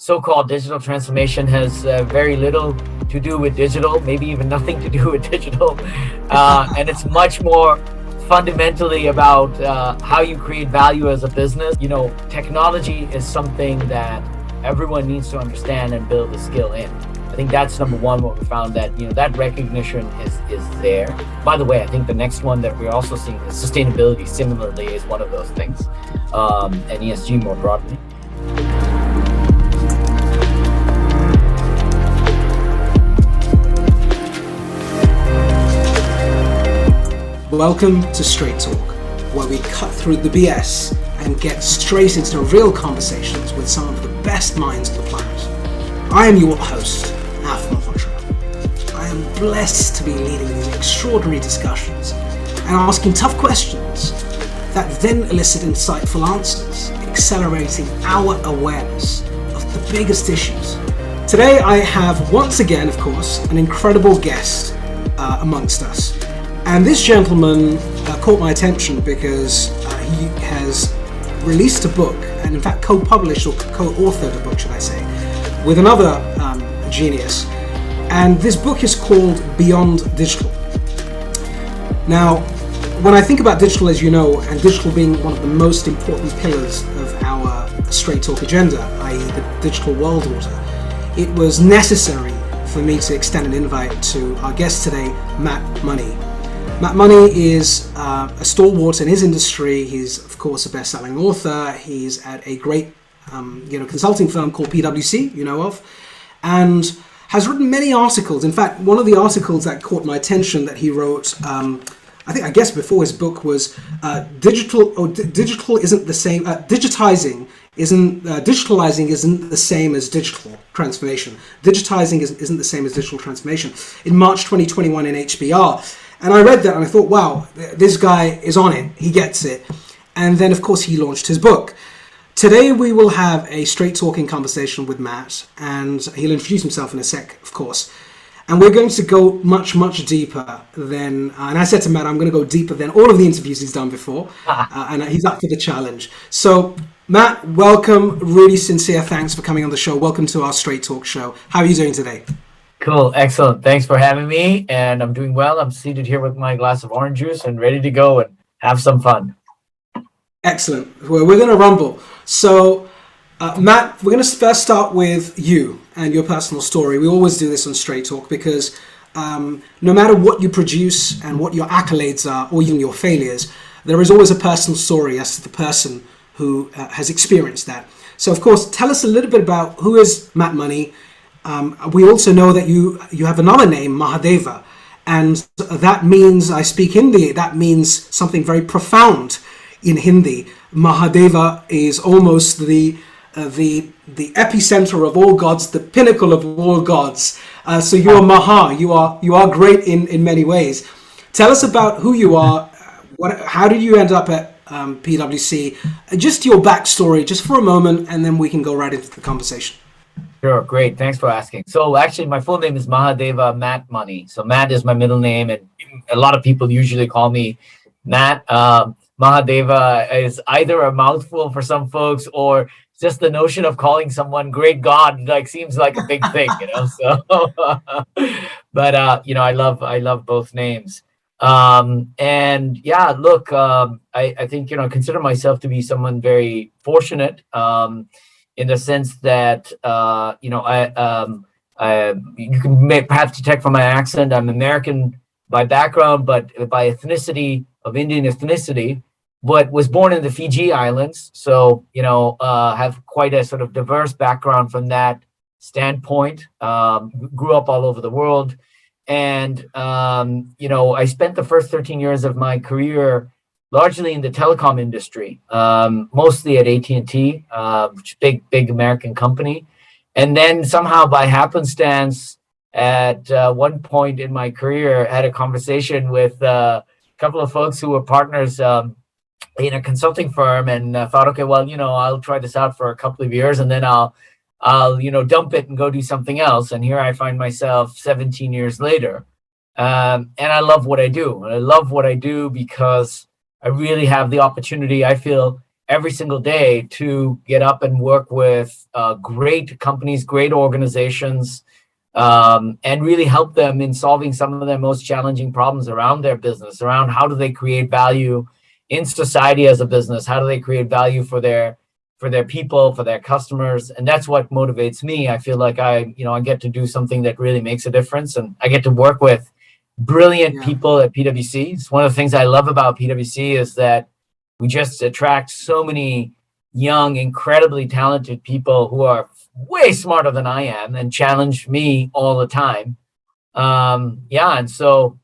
so-called digital transformation has very little to do with digital, maybe even nothing to do with digital. And it's much more fundamentally about how you create value as a business. Technology is something that everyone needs to understand and build a skill in. I think that's number one, what we found, that that recognition is there. By the way, I think the next one that we're also seeing is sustainability. Similarly, is one of those things, and ESG more broadly. Welcome to Straight Talk, where we cut through the BS and get straight into real conversations with some of the best minds on the planet. I am your host, Af Malhotra. I am blessed to be leading these extraordinary discussions and asking tough questions that then elicit insightful answers, accelerating our awareness of the biggest issues. Today I have, once again, of course, an incredible guest amongst us. And this gentleman caught my attention because he has released a book, and in fact co-published or co-authored a book, should I say, with another genius. And this book is called Beyond Digital. Now, when I think about digital, as you know, and digital being one of the most important pillars of our Straight Talk agenda, i.e. the digital world order, it was necessary for me to extend an invite to our guest today, Matt Money. Matt Money is a stalwart in his industry. He's, of course, a best-selling author. He's at a great consulting firm called PwC, you know of, and has written many articles. In fact, one of the articles that caught my attention that he wrote, I guess before his book, was digitalizing isn't the same as digital transformation. Digitizing isn't the same as digital transformation. In March 2021 in HBR. And I read that and I thought, wow, this guy is on it. He gets it. And then, of course, he launched his book. Today, we will have a straight talking conversation with Matt, and he'll introduce himself in a sec, of course. And we're going to go much, much deeper than, and I said to Matt, I'm going to go deeper than all of the interviews he's done before, and he's up for the challenge. So, Matt, welcome. Really sincere thanks for coming on the show. Welcome to our Straight Talk show. How are you doing today? Cool. Excellent. Thanks for having me. And I'm doing well. I'm seated here with my glass of orange juice and ready to go and have some fun. Excellent. Well, we're going to rumble. So, Matt, we're going to first start with you and your personal story. We always do this on Straight Talk because no matter what you produce and what your accolades are, or even your failures, there is always a personal story as to the person who has experienced that. So, of course, tell us a little bit about who is Matt Money. We also know that you have another name, Mahadeva, and that means, I speak Hindi, that means something very profound in Hindi. Mahadeva is almost the epicenter of all gods, the pinnacle of all gods. So you are Maha, you are great in many ways. Tell us about who you are, how did you end up at PwC, just your backstory, just for a moment, and then we can go right into the conversation. Sure, great. Thanks for asking. So actually, my full name is Mahadeva Matt Money. So Matt is my middle name, and a lot of people usually call me Matt. Mahadeva is either a mouthful for some folks, or just the notion of calling someone great God seems like a big thing, So, but I love both names. And yeah, look, I think consider myself to be someone very fortunate. In the sense that, you can perhaps detect from my accent, I'm American by background, but by ethnicity, of Indian ethnicity, but was born in the Fiji Islands. So, have quite a sort of diverse background from that standpoint. Grew up all over the world. And, I spent the first 13 years of my career largely in the telecom industry, mostly at AT&T, which is a big American company. And then somehow by happenstance, at one point in my career, I had a conversation with a couple of folks who were partners in a consulting firm, and thought, okay, well, I'll try this out for a couple of years, and then I'll dump it and go do something else. And here I find myself 17 years later. And I love what I do. And I love what I do because I really have the opportunity, I feel, every single day to get up and work with great companies, great organizations, and really help them in solving some of their most challenging problems around their business, around how do they create value in society as a business, how do they create value for their people, for their customers. And that's what motivates me. I feel like I get to do something that really makes a difference, and I get to work with brilliant people at PwC. It's one of the things I love about PwC is that we just attract so many young, incredibly talented people who are way smarter than I am and challenge me all the time. And so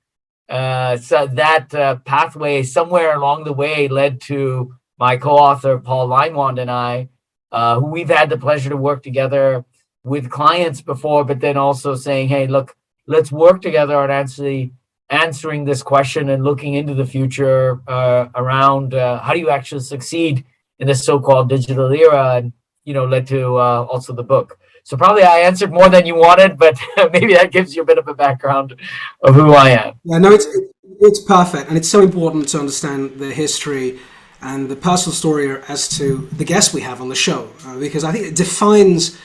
that pathway somewhere along the way led to my co-author, Paul Leinwand, and I, who we've had the pleasure to work together with clients before, but then also saying, hey, look, let's work together on actually answering this question and looking into the future around how do you actually succeed in this so-called digital era, and led to also the book. So probably I answered more than you wanted, but maybe that gives you a bit of a background of who I am. Yeah, no, it's perfect, and it's so important to understand the history and the personal story as to the guests we have on the show, because I think it defines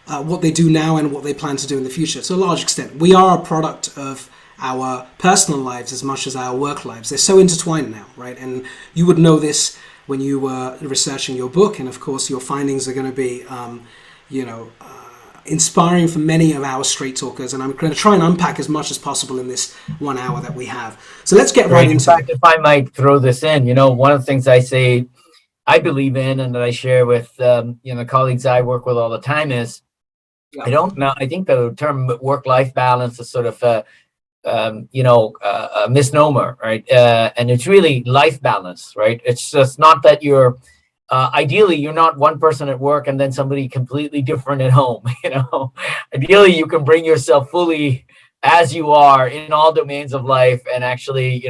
what they do now and what they plan to do in the future to a large extent. We are a product of our personal lives as much as our work lives. They're so intertwined now, right? And you would know this when you were researching your book, and of course your findings are going to be inspiring for many of our straight talkers, and I'm going to try and unpack as much as possible in this 1 hour that we have. So let's get right into it. If I might throw this in, one of the things I say I believe in and that I share with the colleagues I work with all the time is I don't know. I think the term work-life balance is sort of a misnomer, right? And it's really life balance, right? It's just not that you're ideally you're not one person at work and then somebody completely different at home. Ideally you can bring yourself fully as you are in all domains of life and actually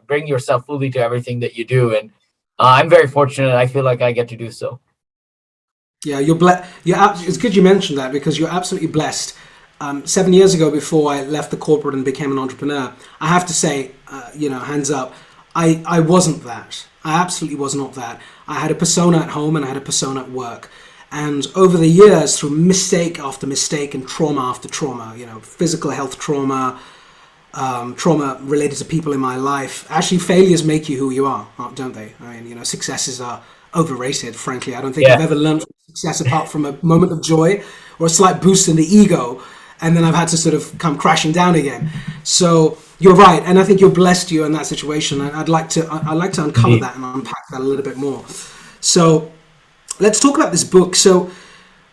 bring yourself fully to everything that you do. And I'm very fortunate. I feel like I get to do so. Yeah, it's good you mentioned that, because you're absolutely blessed. 7 years ago, before I left the corporate and became an entrepreneur, I have to say, hands up, I wasn't that. I absolutely was not that. I had a persona at home and I had a persona at work. And over the years, through mistake after mistake and trauma after trauma, physical health trauma, trauma related to people in my life, actually failures make you who you are, don't they? I mean, successes are overrated, frankly. I don't think I've ever learned from success apart from a moment of joy or a slight boost in the ego, and then I've had to sort of come crashing down again. So you're right, and I think you're blessed in that situation. And I'd like to uncover that and unpack that a little bit more. So let's talk about this book. So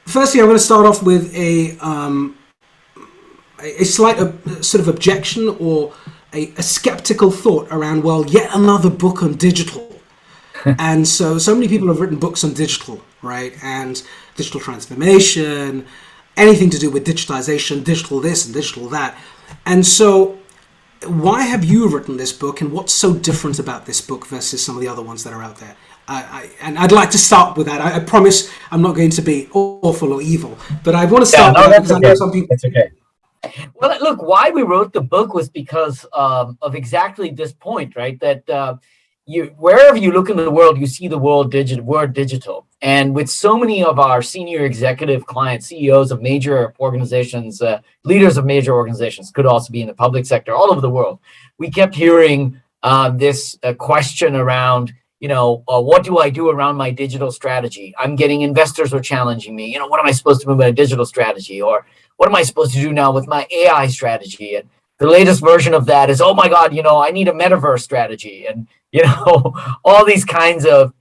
firstly, I'm going to start off with a slight sort of objection or a skeptical thought around, well, yet another book on digital. And so many people have written books on digital, right? And digital transformation, anything to do with digitalization, digital this and digital that. And so why have you written this book, and what's so different about this book versus some of the other ones that are out there? And I'd like to start with that. I promise I'm not going to be awful or evil, but I want to start with that because I know some people... It's okay. Well, look, why we wrote the book was because of exactly this point, right? That wherever you look in the world, you see the word digital. And with so many of our senior executive clients, CEOs of major organizations, leaders of major organizations, could also be in the public sector, all over the world, we kept hearing this question around, what do I do around my digital strategy? I'm getting investors who are challenging me. What am I supposed to do with my digital strategy? Or what am I supposed to do now with my AI strategy? And the latest version of that is, oh my God, I need a metaverse strategy. And, all these kinds of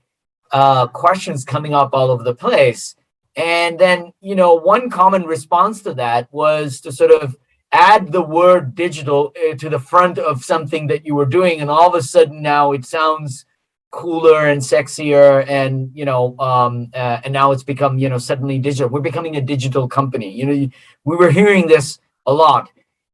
questions coming up all over the place. And then, one common response to that was to sort of add the word digital to the front of something that you were doing. And all of a sudden now it sounds cooler and sexier, and and now it's become suddenly digital. We're becoming a digital company. We were hearing this a lot,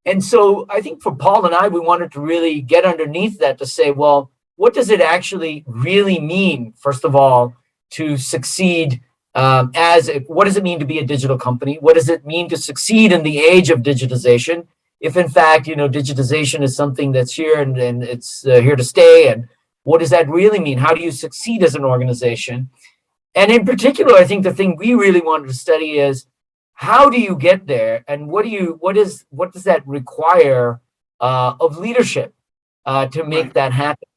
and so I think for Paul and I, we wanted to really get underneath that to say, well, what does it actually really mean? First of all, to succeed what does it mean to be a digital company? What does it mean to succeed in the age of digitization? If in fact digitization is something that's here and it's here to stay, and what does that really mean? How do you succeed as an organization? And in particular, I think the thing we really wanted to study is how do you get there, and what does that require of leadership to make that happen?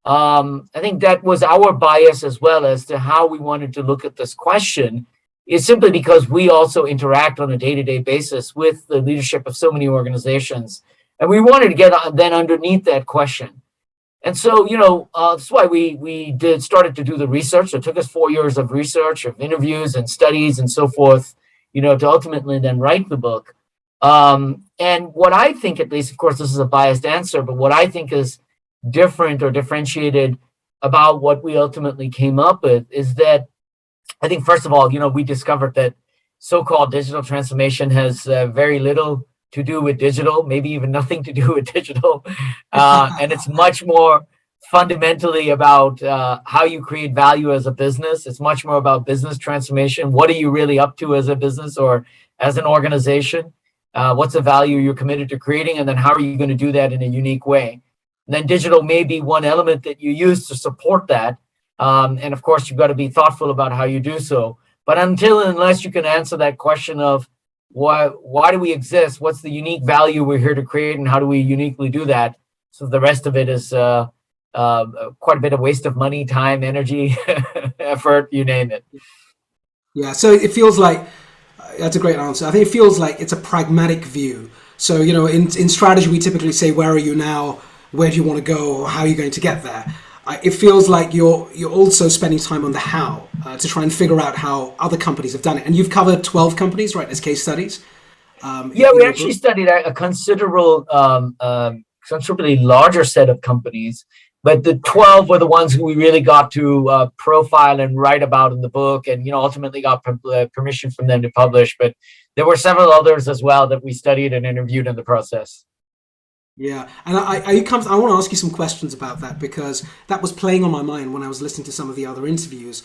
I think that was our bias as well as to how we wanted to look at this question, is simply because we also interact on a day-to-day basis with the leadership of so many organizations. And we wanted to get then underneath that question. And so, that's why we started to do the research. It took us 4 years of research, of interviews and studies and so forth, to ultimately then write the book. And what I think, at least, of course, this is a biased answer, but what I think is different or differentiated about what we ultimately came up with is that I think, first of all, we discovered that so-called digital transformation has very little to do with digital, maybe even nothing to do with digital. And it's much more fundamentally about how you create value as a business. It's much more about business transformation. What are you really up to as a business or as an organization? What's the value you're committed to creating? And then how are you going to do that in a unique way? And then digital may be one element that you use to support that. And of course, you've got to be thoughtful about how you do so. But unless you can answer that question of why do we exist? What's the unique value we're here to create, and how do we uniquely do that? So the rest of it is quite a bit of waste of money, time, energy, effort, you name it. Yeah, so it feels like, that's a great answer. I think it feels like it's a pragmatic view. So, in strategy, we typically say, where are you now? Where do you want to go? How are you going to get there? It feels like you're also spending time on the how to try and figure out how other companies have done it. And you've covered 12 companies, right, as case studies? We actually studied a considerably larger set of companies, but the 12 were the ones who we really got to profile and write about in the book, and ultimately got permission from them to publish. But there were several others as well that we studied and interviewed in the process. Yeah, and I want to ask you some questions about that, because that was playing on my mind when I was listening to some of the other interviews.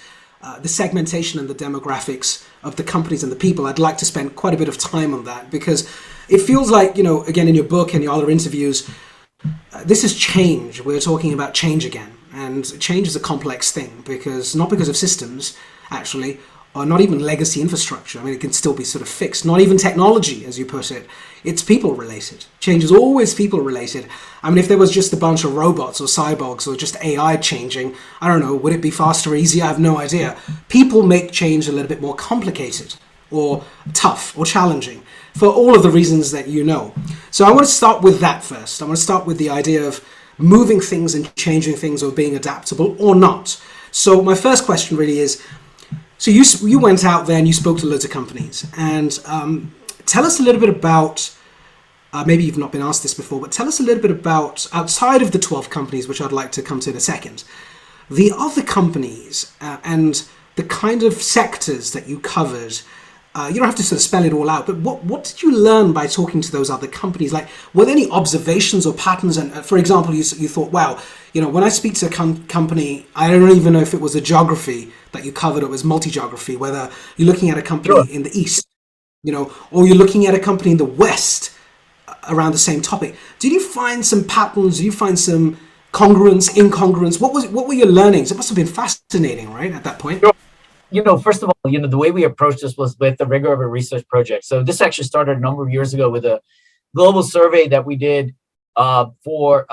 The segmentation and the demographics of the companies and the people. I'd like to spend quite a bit of time on that, because it feels like, again, in your book and your other interviews, this is change. We're talking about change again, and change is a complex thing, not because of systems, actually, or not even legacy infrastructure. I mean, it can still be sort of fixed. Not even technology, as you put it. It's people related. Change is always people related. I mean, if there was just a bunch of robots or cyborgs or just AI changing, I don't know, would it be faster or easier? I have no idea. People make change a little bit more complicated or tough or challenging for all of the reasons that you know. So I want to start with that first. I want to start with the idea of moving things and changing things, or being adaptable or not. So my first question really is, so you went out there and you spoke to loads of companies, and tell us a little bit about, maybe you've not been asked this before, but tell us a little bit about, outside of the 12 companies, which I'd like to come to in a second, the other companies and the kind of sectors that you covered. You don't have to sort of spell it all out, but what did you learn by talking to those other companies? Like, were there any observations or patterns? And for example, you thought, wow, when I speak to a company, I don't even know if it was a geography that you covered or it was multi-geography, whether you're looking at a company in the East, or you're looking at a company in the West around the same topic. Did you find some patterns? Did you find some congruence, incongruence? What were your learnings? It must have been fascinating, right, at that point? First of all, the way we approached this was with the rigor of a research project. So this actually started a number of years ago with a global survey that we did for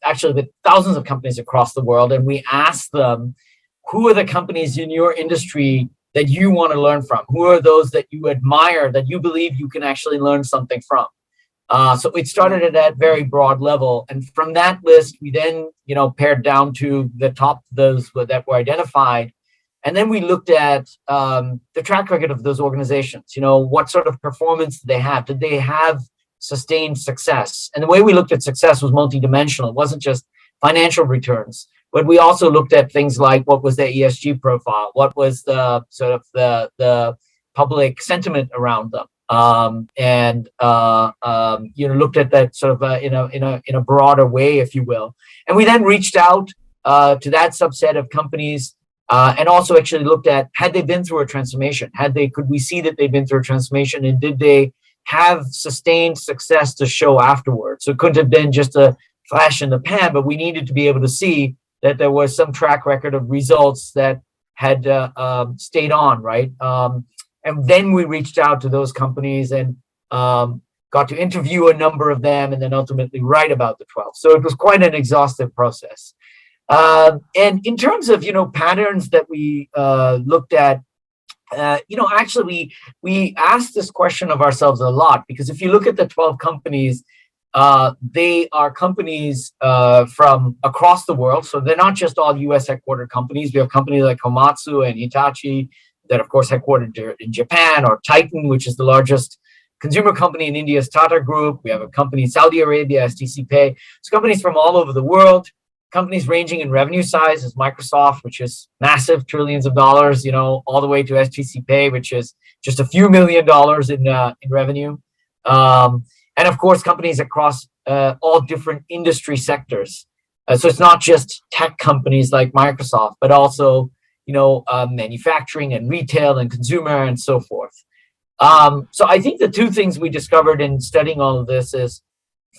actually with thousands of companies across the world. And we asked them, who are the companies in your industry that you want to learn from? Who are those that you admire, that you believe you can actually learn something from? So it started at that very broad level. And from that list, we then, pared down to the top, those that were identified. And then we looked at the track record of those organizations. What sort of performance did they have? Did they have sustained success? And the way we looked at success was multidimensional. It wasn't just financial returns, but we also looked at things like, what was their ESG profile? What was the sort of the public sentiment around them? Looked at that sort of in a broader way, if you will. And we then reached out to that subset of companies. And also actually looked at, had they been through a transformation? Could we see that they've been through a transformation, and did they have sustained success to show afterwards? So it couldn't have been just a flash in the pan, but we needed to be able to see that there was some track record of results that had stayed on, right? And then we reached out to those companies and got to interview a number of them and then ultimately write about the 12. So it was quite an exhaustive process. And in terms of, patterns that we looked at, actually, we asked this question of ourselves a lot, because if you look at the 12 companies, they are companies from across the world. So they're not just all US headquartered companies. We have companies like Komatsu and Hitachi that, of course, headquartered in Japan, or Titan, which is the largest consumer company in India's Tata Group. We have a company in Saudi Arabia, STC Pay. It's companies from all over the world. Companies ranging in revenue size as Microsoft, which is massive, trillions of dollars, all the way to STC Pay, which is just a few $1 million in revenue. And of course, companies across all different industry sectors. So it's not just tech companies like Microsoft, but also, manufacturing and retail and consumer and so forth. So I think the two things we discovered in studying all of this is,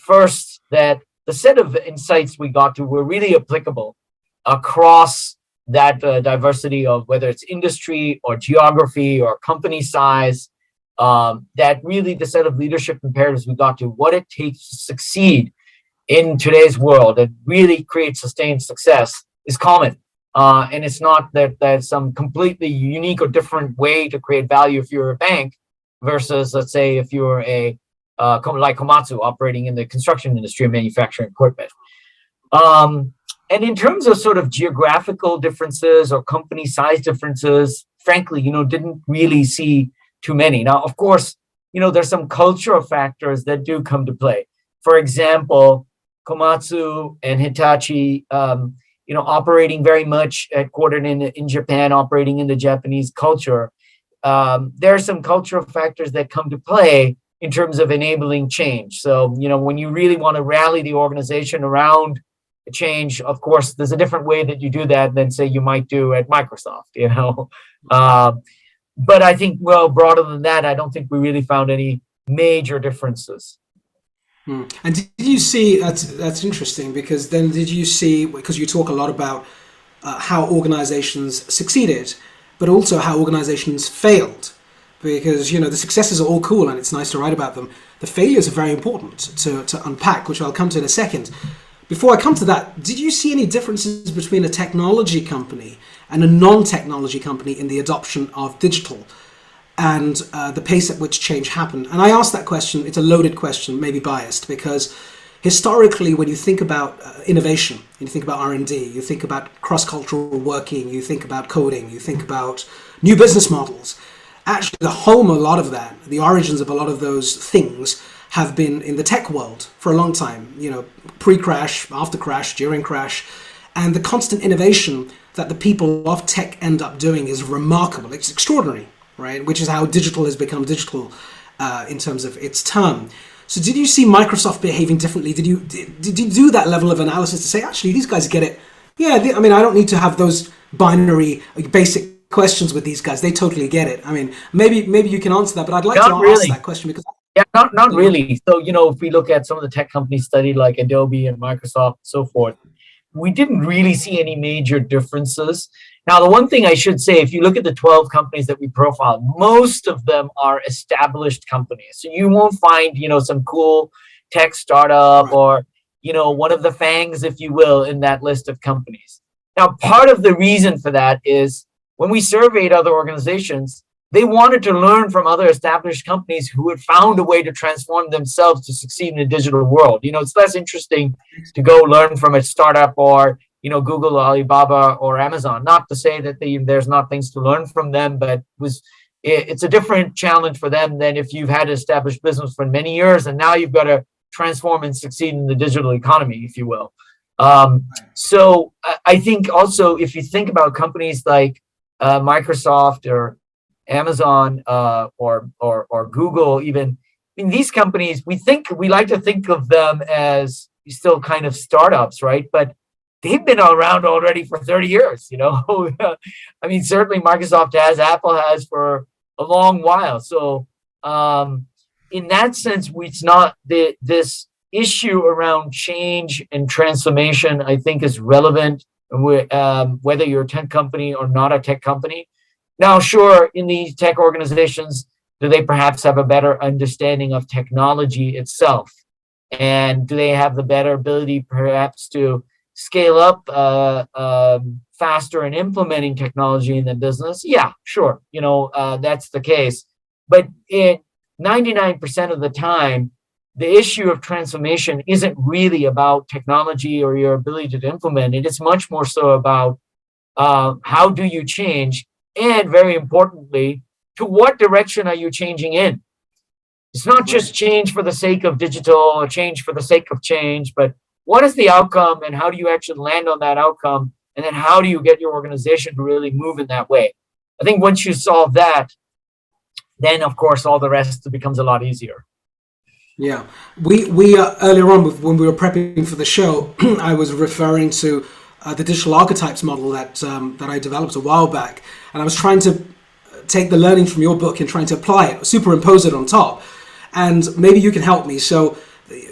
first, that the set of insights we got to were really applicable across that diversity of whether it's industry or geography or company size, that really the set of leadership imperatives we got to, what it takes to succeed in today's world and really create sustained success, is common. And it's not that there's some completely unique or different way to create value if you're a bank versus, let's say, if you're a like Komatsu operating in the construction industry and manufacturing equipment. And in terms of sort of geographical differences or company size differences, frankly, didn't really see too many. Now, of course, there's some cultural factors that do come to play. For example, Komatsu and Hitachi, operating very much headquartered in Japan, operating in the Japanese culture. There are some cultural factors that come to play in terms of enabling change. So, when you really want to rally the organization around a change, of course, there's a different way that you do that than, say, you might do at Microsoft, But I think, broader than that, I don't think we really found any major differences. And did you see, that's interesting, because then did you see, because you talk a lot about how organizations succeeded, but also how organizations failed, because, the successes are all cool and it's nice to write about them. The failures are very important to unpack, which I'll come to in a second. Before I come to that, did you see any differences between a technology company and a non-technology company in the adoption of digital and the pace at which change happened? And I ask that question, it's a loaded question, maybe biased, because historically, when you think about innovation, you think about R&D, you think about cross-cultural working, you think about coding, you think about new business models, actually the home, a lot of that, the origins of a lot of those things have been in the tech world for a long time, pre-crash, after crash, during crash, and the constant innovation that the people of tech end up doing is remarkable. It's extraordinary, right? Which is how digital has become digital in terms of its term. So did you see Microsoft behaving differently? Did you do that level of analysis to say, actually, these guys get it? Yeah, I don't need to have those binary, basic questions with these guys. They totally get it. Maybe you can answer that, but I'd like to ask that question because... Yeah, not really. So, if we look at some of the tech companies studied like Adobe and Microsoft and so forth, we didn't really see any major differences. Now, the one thing I should say, if you look at the 12 companies that we profiled, most of them are established companies. So you won't find, some cool tech startup or, one of the fangs, if you will, in that list of companies. Now, part of the reason for that is when we surveyed other organizations, they wanted to learn from other established companies who had found a way to transform themselves to succeed in a digital world. It's less interesting to go learn from a startup or, Google or Alibaba or Amazon. Not to say that there's not things to learn from them, but it's a different challenge for them than if you've had an established business for many years and now you've got to transform and succeed in the digital economy, if you will. So I think also if you think about companies like Microsoft or Amazon or Google, even these companies, we like to think of them as still kind of startups, right? But they've been around already for 30 years. Certainly Microsoft has, Apple has for a long while. So in that sense, it's not this issue around change and transformation, I think, is relevant, whether you're a tech company or not a tech company. Now, sure, in these tech organizations, do they perhaps have a better understanding of technology itself? And do they have the better ability perhaps to scale up faster in implementing technology in the business? Yeah, sure. That's the case. But 99% of the time, the issue of transformation isn't really about technology or your ability to implement it. It's much more so about how do you change? And very importantly, to what direction are you changing in? It's not just change for the sake of digital or change for the sake of change, but what is the outcome and how do you actually land on that outcome? And then how do you get your organization to really move in that way? I think once you solve that, then of course all the rest becomes a lot easier. Yeah, we earlier on when we were prepping for the show, I was referring to the digital archetypes model that I developed a while back, and I was trying to take the learnings from your book and trying to apply it, superimpose it on top, and maybe you can help me. So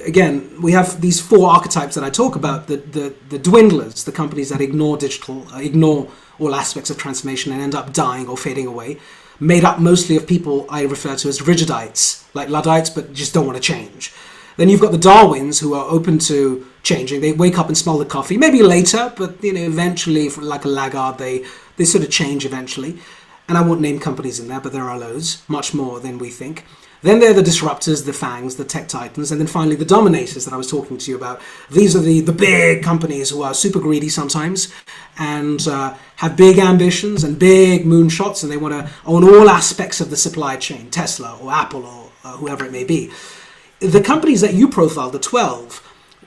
again, we have these 4 archetypes that I talk about: the dwindlers, the companies that ignore all aspects of transformation and end up dying or fading away, made up mostly of people I refer to as rigidites, like Luddites, but just don't want to change. Then you've got the Darwins, who are open to changing. They wake up and smell the coffee, maybe later, but eventually, like a laggard, they sort of change eventually. And I won't name companies in there, but there are loads, much more than we think. Then there are the disruptors, the FANGs, the tech titans, and then finally the dominators that I was talking to you about. These are the big companies who are super greedy sometimes and have big ambitions and big moonshots, and they want to own all aspects of the supply chain, Tesla or Apple or whoever it may be. The companies that you profiled, the 12,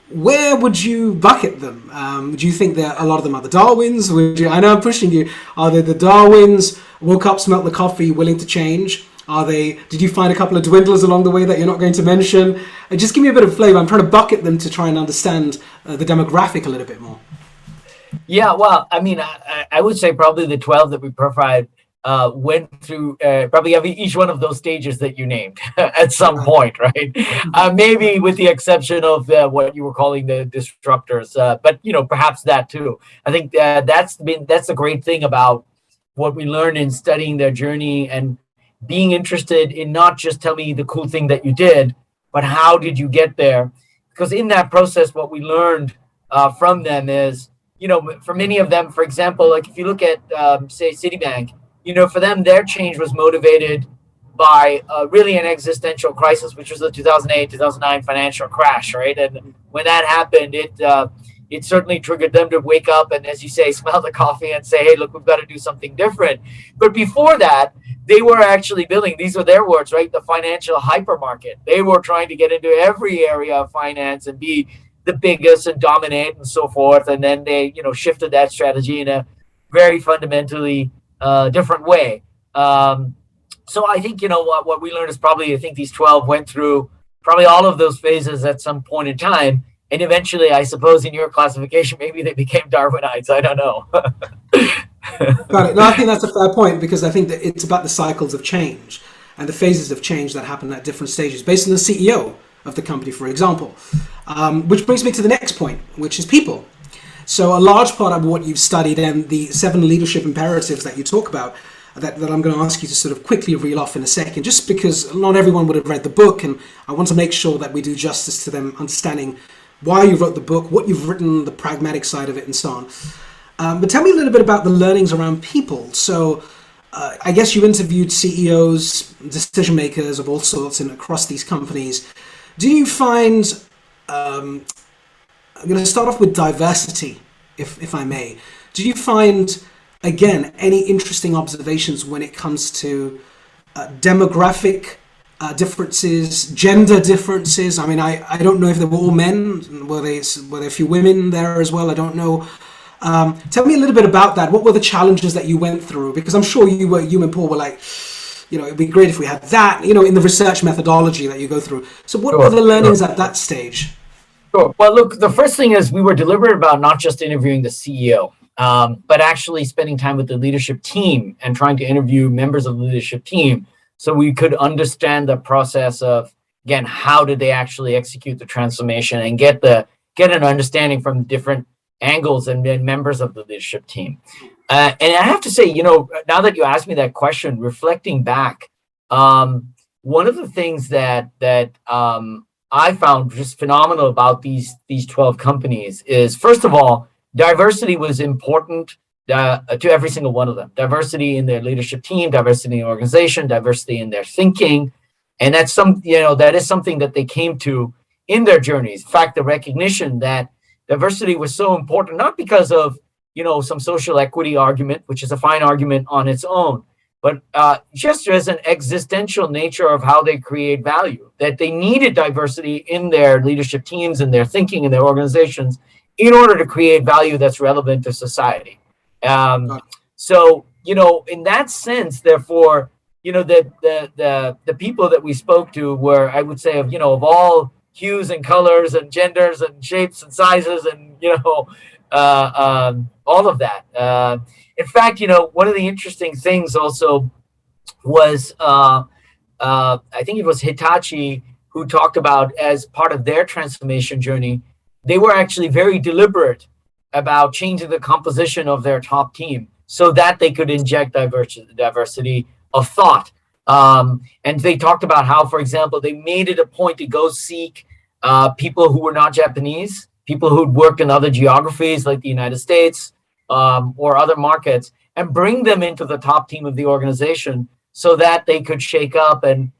where would you bucket them? Do you think that a lot of them are the Darwins? I know I'm pushing you. Are they the Darwins, woke up, smelt the coffee, willing to change? Did you find a couple of dwindlers along the way that you're not going to mention? Just give me a bit of flavor. I'm trying to bucket them to try and understand the demographic a little bit more. Yeah, well, I mean, I would say probably the 12 that we profiled went through probably each one of those stages that you named at some point, right? Maybe with the exception of what you were calling the disruptors, but perhaps that too. I think that's the great thing about what we learned in studying their journey and being interested in not just tell me the cool thing that you did, but how did you get there? Because in that process, what we learned from them is, for many of them, for example, like if you look at, say, Citibank, for them, their change was motivated by really an existential crisis, which was the 2008, 2009 financial crash, right? And when that happened, it certainly triggered them to wake up and, as you say, smell the coffee and say, hey, look, we've got to do something different. But before that, they were actually building, these are their words, right? The financial hypermarket. They were trying to get into every area of finance and be the biggest and dominate and so forth. And then they, shifted that strategy in a very fundamentally different way. So I think, what we learned is probably, I think these 12 went through probably all of those phases at some point in time. And eventually, I suppose in your classification, maybe they became Darwinites. I don't know. Got it. No, I think that's a fair point, because I think that it's about the cycles of change and the phases of change that happen at different stages based on the CEO of the company, for example. Which brings me to the next point, which is people. So a large part of what you've studied and the 7 leadership imperatives that you talk about that I'm going to ask you to sort of quickly reel off in a second, just because not everyone would have read the book, and I want to make sure that we do justice to them understanding why you wrote the book, what you've written, the pragmatic side of it, and so on. But tell me a little bit about the learnings around people. So I guess you interviewed CEOs, decision makers of all sorts across these companies. Do you find, I'm going to start off with diversity, if I may. Do you find, again, any interesting observations when it comes to demographic differences, gender differences? I mean, I don't know if they were all men. Were there a few women there as well? I don't know. Tell me a little bit about that. What were the challenges that you went through? Because I'm sure you and Paul were like, it'd be great if we had that, in the research methodology that you go through. So what were the learnings at that stage? Sure. Well, look, the first thing is we were deliberate about not just interviewing the CEO, but actually spending time with the leadership team and trying to interview members of the leadership team so we could understand the process of again, how did they actually execute the transformation and get an understanding from different angles and members of the leadership team. And I have to say, now that you asked me that question, reflecting back, one of the things that I found just phenomenal about these 12 companies is, first of all, diversity was important to every single one of them. Diversity in their leadership team, diversity in the organization, diversity in their thinking. And that's that is something that they came to in their journeys. In fact, the recognition that diversity was so important, not because of, some social equity argument, which is a fine argument on its own, but just as an existential nature of how they create value, that they needed diversity in their leadership teams and their thinking and their organizations in order to create value that's relevant to society. So, in that sense, therefore, the people that we spoke to were, I would say, of all hues and colors and genders and shapes and sizes and, all of that. In fact, one of the interesting things also was, I think it was Hitachi who talked about, as part of their transformation journey, they were actually very deliberate about changing the composition of their top team so that they could inject diversity of thought. And they talked about how, for example, they made it a point to go seek people who were not Japanese, people who'd worked in other geographies like the United States or other markets, and bring them into the top team of the organization so that they could shake up and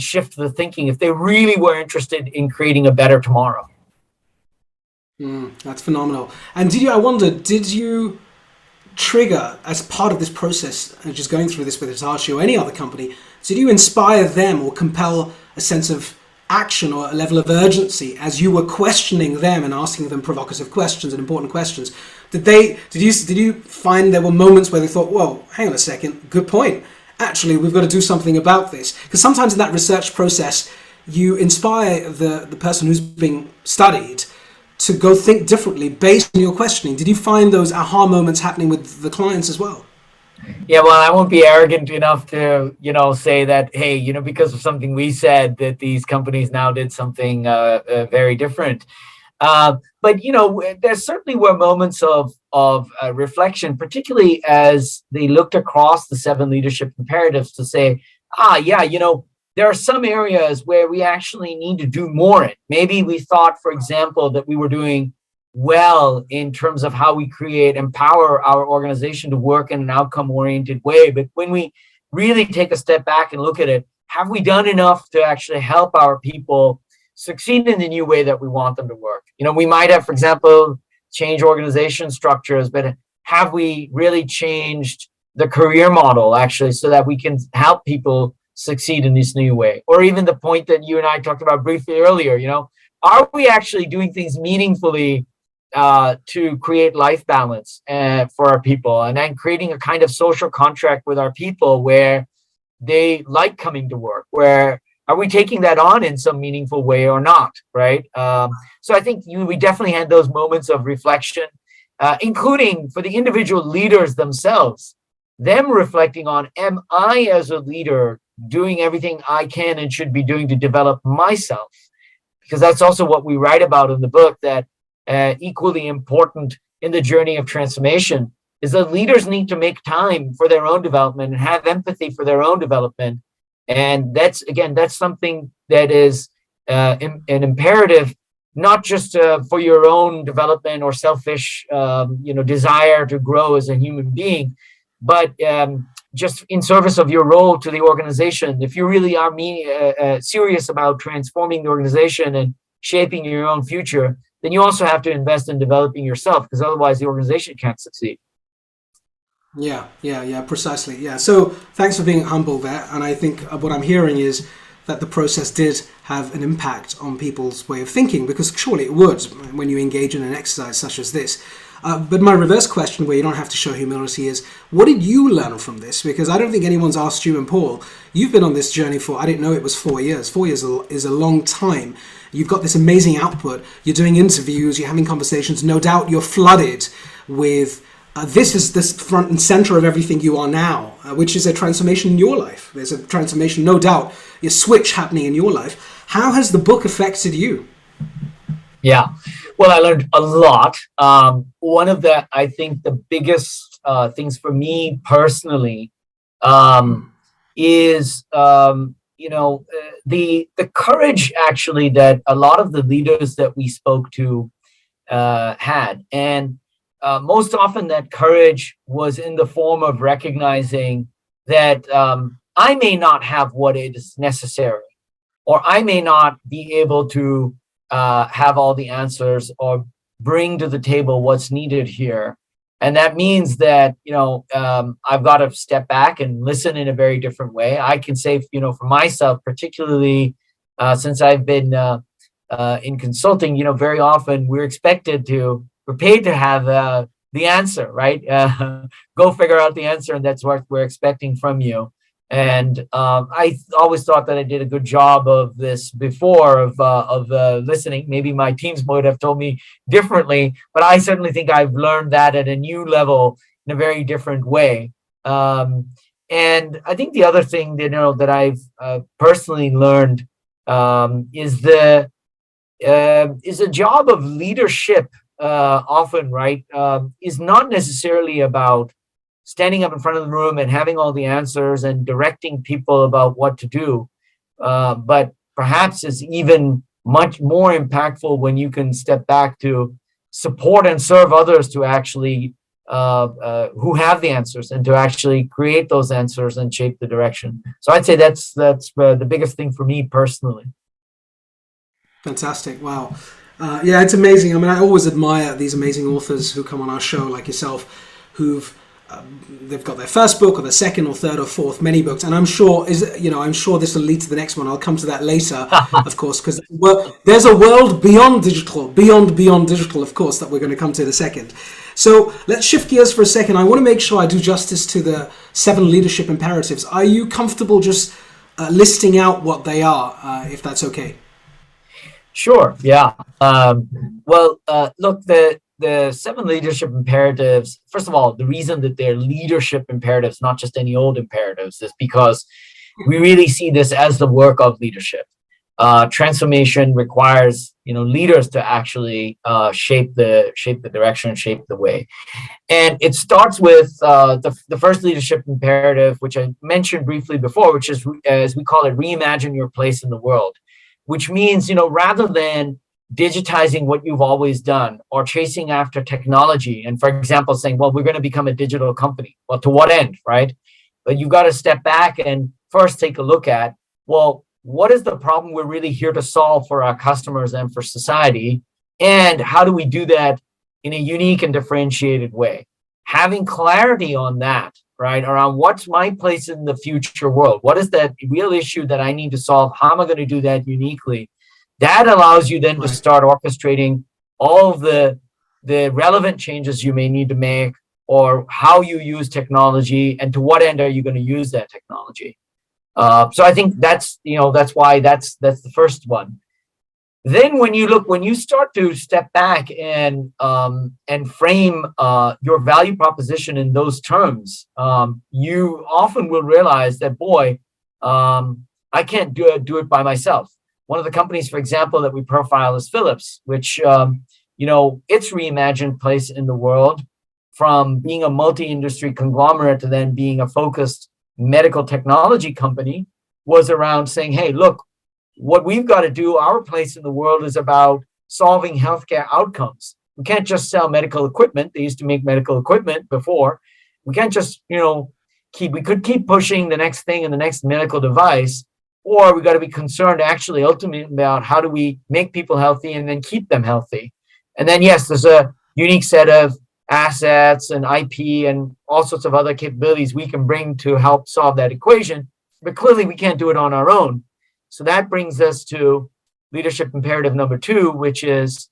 shift the thinking if they really were interested in creating a better tomorrow. That's phenomenal. And did you trigger, as part of this process, and just going through this with Hitachi or any other company, did you inspire them or compel a sense of action or a level of urgency as you were questioning them and asking them provocative questions and important questions? Did you find there were moments where they thought, whoa, hang on a second, good point. Actually, we've got to do something about this? Because sometimes in that research process, you inspire the person who's being studied to go think differently based on your questioning. Did you find those aha moments happening with the clients as well? Yeah, well, I won't be arrogant enough to, say that, hey, because of something we said that these companies now did something very different. But, there certainly were moments of reflection, particularly as they looked across the 7 leadership imperatives to say, there are some areas where we actually need to do more in. Maybe we thought, for example, that we were doing well in terms of how we empower our organization to work in an outcome-oriented way. But when we really take a step back and look at it, have we done enough to actually help our people succeed in the new way that we want them to work? We might have, for example, changed organization structures, but have we really changed the career model actually so that we can help people succeed in this new way? Or even the point that you and I talked about briefly earlier, are we actually doing things meaningfully to create life balance for our people, and then creating a kind of social contract with our people where they like coming to work? Where are we taking that on in some meaningful way or not, right? So I think we definitely had those moments of reflection, including for the individual leaders themselves, them reflecting on, am I as a leader doing everything I can and should be doing to develop myself? Because that's also what we write about in the book, that equally important in the journey of transformation is that leaders need to make time for their own development and have empathy for their own development. And that's something that is an imperative, not just for your own development or selfish, desire to grow as a human being, but just in service of your role to the organization. If you really are serious about transforming the organization and shaping your own future, then you also have to invest in developing yourself, because otherwise the organization can't succeed. Yeah, precisely. Yeah. So thanks for being humble there. And I think what I'm hearing is that the process did have an impact on people's way of thinking, because surely it would when you engage in an exercise such as this. But my reverse question, where you don't have to show humility, is what did you learn from this? Because I don't think anyone's asked you and Paul. You've been on this journey for, I didn't know it was 4 years. 4 years is a long time. You've got this amazing output. You're doing interviews, you're having conversations. No doubt you're flooded with this is this front and center of everything you are now, which is a transformation in your life. There's a transformation, no doubt, a switch happening in your life. How has the book affected you? Yeah, well, I learned a lot. One of I think the biggest things for me personally is the courage actually that a lot of the leaders that we spoke to had, and most often that courage was in the form of recognizing that I may not have what is necessary, or I may not be able to have all the answers or bring to the table what's needed here. And that means that, I've got to step back and listen in a very different way. I can say, for myself, particularly since I've been in consulting, very often we're paid to have the answer, right? Go figure out the answer, and that's what we're expecting from you. And I always thought that I did a good job of this before, of listening. Maybe my teams might have told me differently, but I certainly think I've learned that at a new level in a very different way. And I think the other thing that I've personally learned is a job of leadership. Often, right, is not necessarily about standing up in front of the room and having all the answers and directing people about what to do, but perhaps is even much more impactful when you can step back to support and serve others to actually who have the answers, and to actually create those answers and shape the direction. So I'd say that's the biggest thing for me personally. Fantastic! Wow. Yeah, it's amazing. I mean, I always admire these amazing authors who come on our show, like yourself, who've they've got their first book or their second or third or fourth, many books, and I'm sure this will lead to the next one. I'll come to that later, of course, because there's a world beyond digital, of course, that we're going to come to in a second. So let's shift gears for a second. I want to make sure I do justice to the 7 leadership imperatives. Are you comfortable just listing out what they are, if that's okay? Sure. Yeah. Look, the 7 leadership imperatives, first of all, the reason that they're leadership imperatives, not just any old imperatives, is because we really see this as the work of leadership. Transformation requires, leaders to actually shape the direction, shape the way. And it starts with the first leadership imperative, which I mentioned briefly before, which is, as we call it, reimagine your place in the world. Which means, rather than digitizing what you've always done or chasing after technology, and for example, saying, well, we're going to become a digital company. Well, to what end, right? But you've got to step back and first take a look at, well, what is the problem we're really here to solve for our customers and for society? And how do we do that in a unique and differentiated way? Having clarity on that, right, around what's my place in the future world? What is that real issue that I need to solve? How am I going to do that uniquely? That allows you then to start orchestrating all of the relevant changes you may need to make, or how you use technology, and to what end are you going to use that technology? So I think that's why that's the first one. Then when you start to step back and frame your value proposition in those terms, you often will realize that, I can't do it by myself. One of the companies, for example, that we profile is Philips, which its reimagined place in the world, from being a multi-industry conglomerate to then being a focused medical technology company, was around saying, hey, look, what we've got to do, our place in the world, is about solving healthcare outcomes. We can't just sell medical equipment. They used to make medical equipment before. We can't just, we could keep pushing the next thing and the next medical device, or we got to be concerned actually ultimately about how do we make people healthy and then keep them healthy. And then, yes, there's a unique set of assets and IP and all sorts of other capabilities we can bring to help solve that equation, but clearly we can't do it on our own. So that brings us to leadership imperative number 2, which is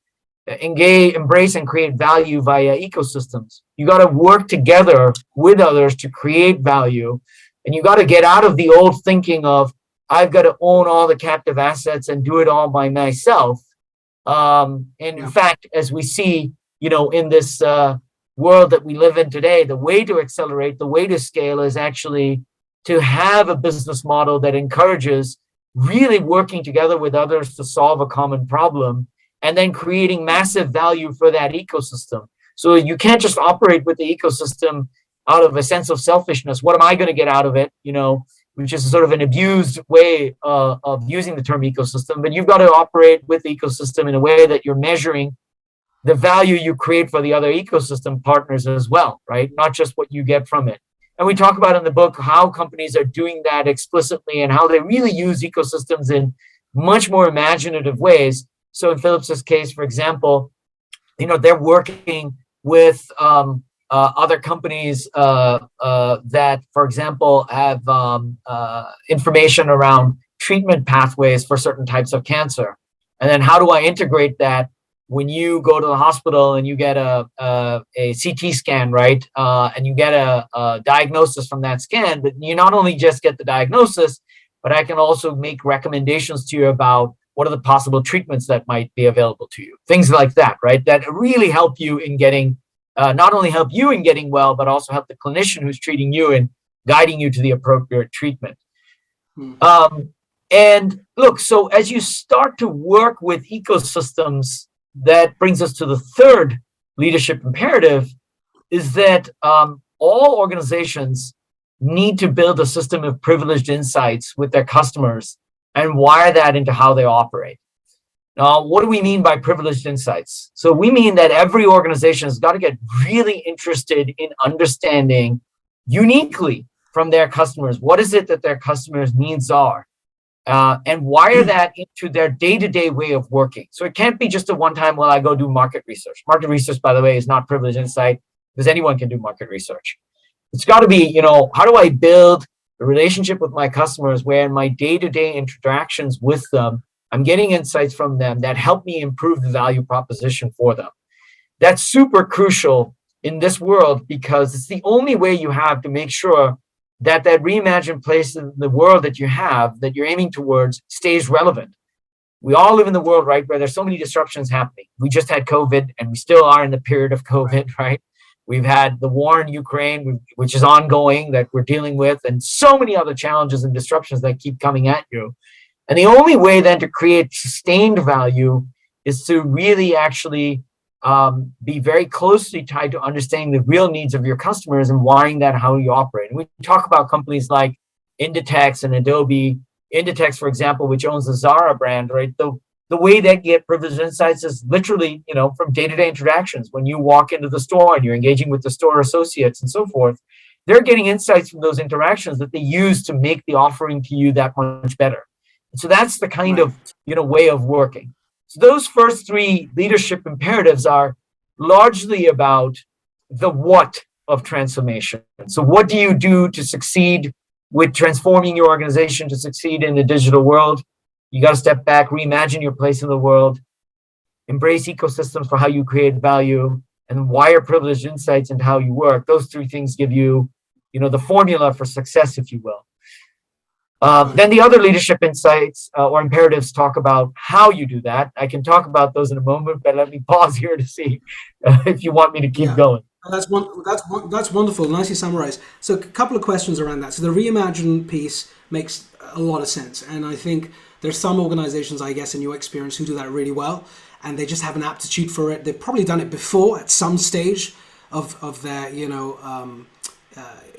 engage, embrace, and create value via ecosystems. You got to work together with others to create value. And you got to get out of the old thinking of, I've got to own all the captive assets and do it all by myself. In fact, as we see, in this world that we live in today, the way to accelerate, the way to scale is actually to have a business model that encourages really working together with others to solve a common problem and then creating massive value for that ecosystem. So you can't just operate with the ecosystem out of a sense of selfishness. What am I going to get out of it? Which is sort of an abused way of using the term ecosystem. But you've got to operate with the ecosystem in a way that you're measuring the value you create for the other ecosystem partners as well, right? Not just what you get from it. And we talk about in the book how companies are doing that explicitly and how they really use ecosystems in much more imaginative ways. So in Philips's case, for example, they're working with other companies that, for example, have information around treatment pathways for certain types of cancer. And then how do I integrate that when you go to the hospital and you get a CT scan, right? And you get a diagnosis from that scan, but you not only just get the diagnosis, but I can also make recommendations to you about what are the possible treatments that might be available to you. Things like that, right? That really help you in getting, not only help you in getting well, but also help the clinician who's treating you in guiding you to the appropriate treatment. And look, so as you start to work with ecosystems, that brings us to the third leadership imperative, is that all organizations need to build a system of privileged insights with their customers and wire that into how they operate. Now, what do we mean by privileged insights? So we mean that every organization has got to get really interested in understanding uniquely from their customers, what is it that their customers' needs are, and wire that into their day-to-day way of working. So it can't be just a one-time, well, I go do market research. Market research, by the way, is not privileged insight because anyone can do market research. It's got to be, how do I build a relationship with my customers where in my day-to-day interactions with them, I'm getting insights from them that help me improve the value proposition for them. That's super crucial in this world because it's the only way you have to make sure that reimagined place in the world that you have, that you're aiming towards, stays relevant. We all live in the world, right, where there's so many disruptions happening. We just had COVID, and we still are in the period of COVID, right? We've had the war in Ukraine, which is ongoing, that we're dealing with, and so many other challenges and disruptions that keep coming at you. And the only way then to create sustained value is to really actually be very closely tied to understanding the real needs of your customers and wiring that how you operate. And we talk about companies like Inditex and Adobe. Inditex, for example, which owns the Zara brand, right? The way they get privileged insights is literally, from day-to-day interactions. When you walk into the store and you're engaging with the store associates and so forth, they're getting insights from those interactions that they use to make the offering to you that much better. And so that's the kind of, way of working. So those first three leadership imperatives are largely about the what of transformation. So what do you do to succeed with transforming your organization to succeed in the digital world? You got to step back, reimagine your place in the world, embrace ecosystems for how you create value, and wire privileged insights into how you work. Those three things give you, the formula for success, if you will. Then the other leadership insights or imperatives talk about how you do that. I can talk about those in a moment, but let me pause here to see if you want me to keep going. That's wonderful. Nicely summarized. So a couple of questions around that. So the Reimagine piece makes a lot of sense. And I think there's some organizations, I guess, in your experience, who do that really well. And they just have an aptitude for it. They've probably done it before at some stage of their,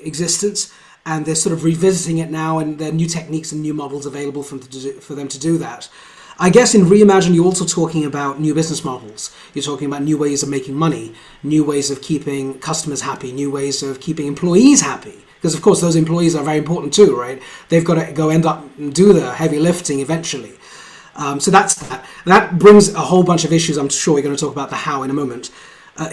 existence. And they're sort of revisiting it now, and there are new techniques and new models available for them to do that. I guess in Reimagine, you're also talking about new business models. You're talking about new ways of making money, new ways of keeping customers happy, new ways of keeping employees happy. Because, of course, those employees are very important too, right? They've got to go end up and do the heavy lifting eventually. So that's that. That brings a whole bunch of issues. I'm sure we're going to talk about the how in a moment.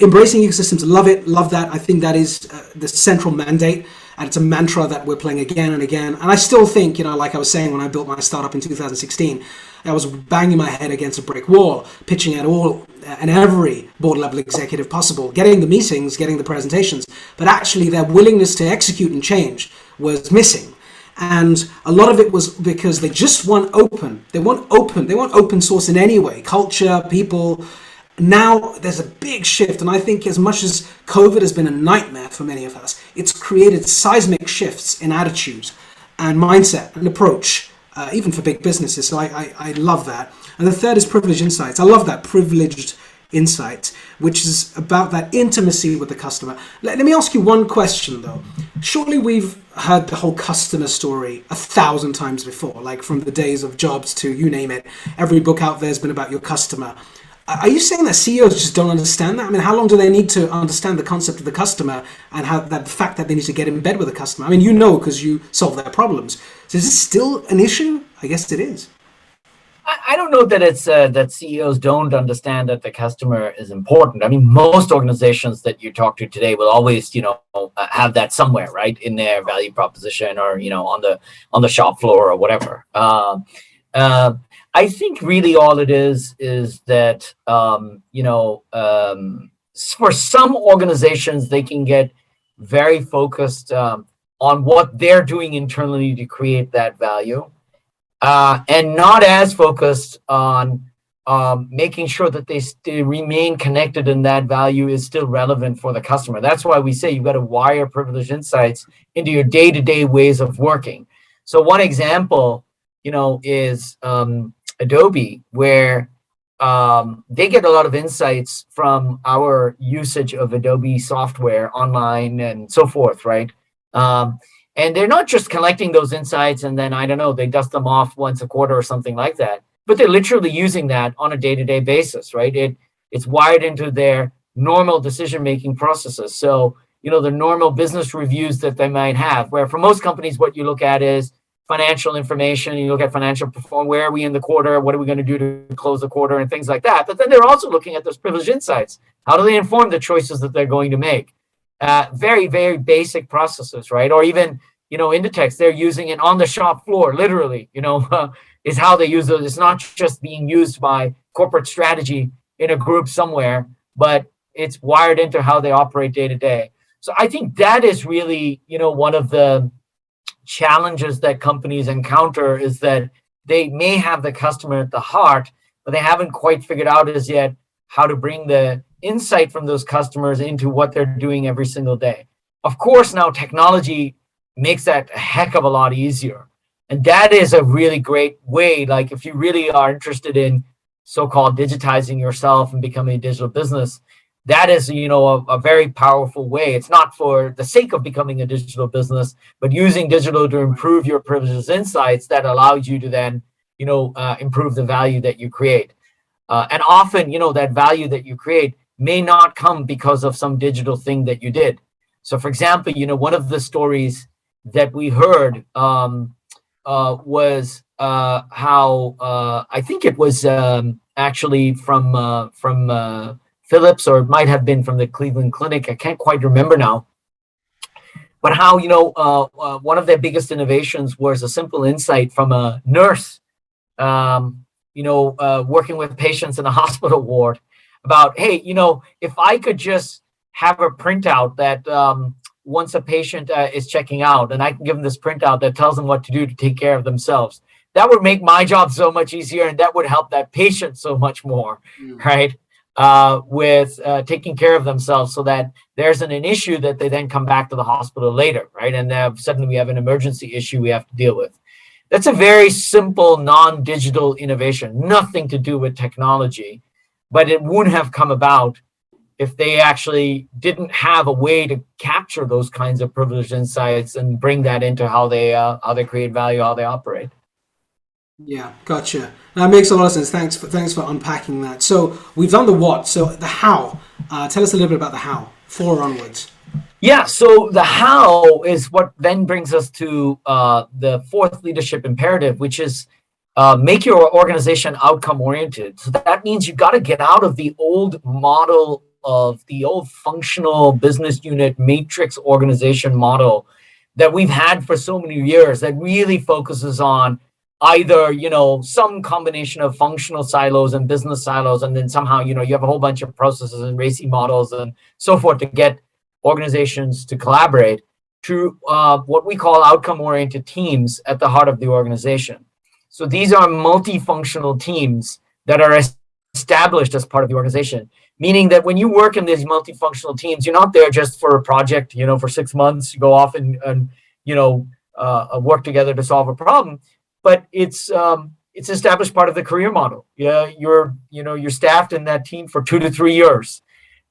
Embracing ecosystems, love it, love that. I think that is the central mandate. And it's a mantra that we're playing again and again. And I still think, like I was saying when I built my startup in 2016, I was banging my head against a brick wall, pitching at all and every board level executive possible, getting the meetings, getting the presentations. But actually their willingness to execute and change was missing. And a lot of it was because they just want open. They want open source in any way, culture, people, Now there's a big shift, and I think as much as COVID has been a nightmare for many of us, it's created seismic shifts in attitude and mindset and approach, even for big businesses. So I love that. And the third is privileged insights. I love that, privileged insight, which is about that intimacy with the customer. Let me ask you one question though. Surely we've heard the whole customer story 1,000 times before, like from the days of Jobs to you name it. Every book out there has been about your customer. Are you saying that CEOs just don't understand that? I mean, how long do they need to understand the concept of the customer and how that the fact that they need to get in bed with the customer? I mean, you know, because you solve their problems. So is this still an issue? I guess it is. I don't know that it's that CEOs don't understand that the customer is important. I mean, most organizations that you talk to today will always, have that somewhere, right, in their value proposition or on the shop floor or whatever. I think really all it is that for some organizations they can get very focused on what they're doing internally to create that value. And not as focused on making sure that they remain connected and that value is still relevant for the customer. That's why we say you've got to wire privileged insights into your day-to-day ways of working. So one example, is Adobe, where they get a lot of insights from our usage of Adobe software online and so forth, right? And they're not just collecting those insights and then, I don't know, they dust them off once a quarter or something like that, but they're literally using that on a day-to-day basis, right? It's wired into their normal decision-making processes. So, the normal business reviews that they might have, where for most companies, what you look at is financial information, you look at financial performance, where are we in the quarter, what are we going to do to close the quarter and things like that. But then they're also looking at those privileged insights. How do they inform the choices that they're going to make? Very, very basic processes, right? Or even, Inditex, they're using it on the shop floor, literally, is how they use it. It's not just being used by corporate strategy in a group somewhere, but it's wired into how they operate day to day. So I think that is really, one of the challenges that companies encounter is that they may have the customer at the heart, but they haven't quite figured out as yet how to bring the insight from those customers into what they're doing every single day. Of course, now technology makes that a heck of a lot easier. And that is a really great way. Like if you really are interested in so-called digitizing yourself and becoming a digital business, that is, a very powerful way. It's not for the sake of becoming a digital business, but using digital to improve your privileged insights that allows you to then, improve the value that you create. And often, that value that you create may not come because of some digital thing that you did. So, for example, one of the stories that we heard was how I think it was actually from Philips, or it might have been from the Cleveland Clinic. I can't quite remember now. But how, one of their biggest innovations was a simple insight from a nurse, working with patients in a hospital ward about, hey, if I could just have a printout that once a patient is checking out, and I can give them this printout that tells them what to do to take care of themselves, that would make my job so much easier, and that would help that patient so much more, right? With taking care of themselves, so that there's an issue that they then come back to the hospital later, right? And suddenly we have an emergency issue we have to deal with. That's a very simple, non-digital innovation, nothing to do with technology, but it wouldn't have come about if they actually didn't have a way to capture those kinds of privileged insights and bring that into how they create value, how they operate. Yeah, gotcha. That makes a lot of sense. Thanks for unpacking that. So we've done the what. So the how. Tell us a little bit about the how. 4 onwards. Yeah. So the how is what then brings us to the 4th leadership imperative, which is make your organization outcome oriented. So that means you've got to get out of the old model of the old functional business unit matrix organization model that we've had for so many years, that really focuses on either, some combination of functional silos and business silos, and then somehow, you have a whole bunch of processes and RACI models and so forth to get organizations to collaborate, to what we call outcome-oriented teams at the heart of the organization. So these are multifunctional teams that are established as part of the organization, meaning that when you work in these multifunctional teams, you're not there just for a project, for 6 months, you go off and work together to solve a problem, but it's established part of the career model. Yeah, you're staffed in that team for 2 to 3 years.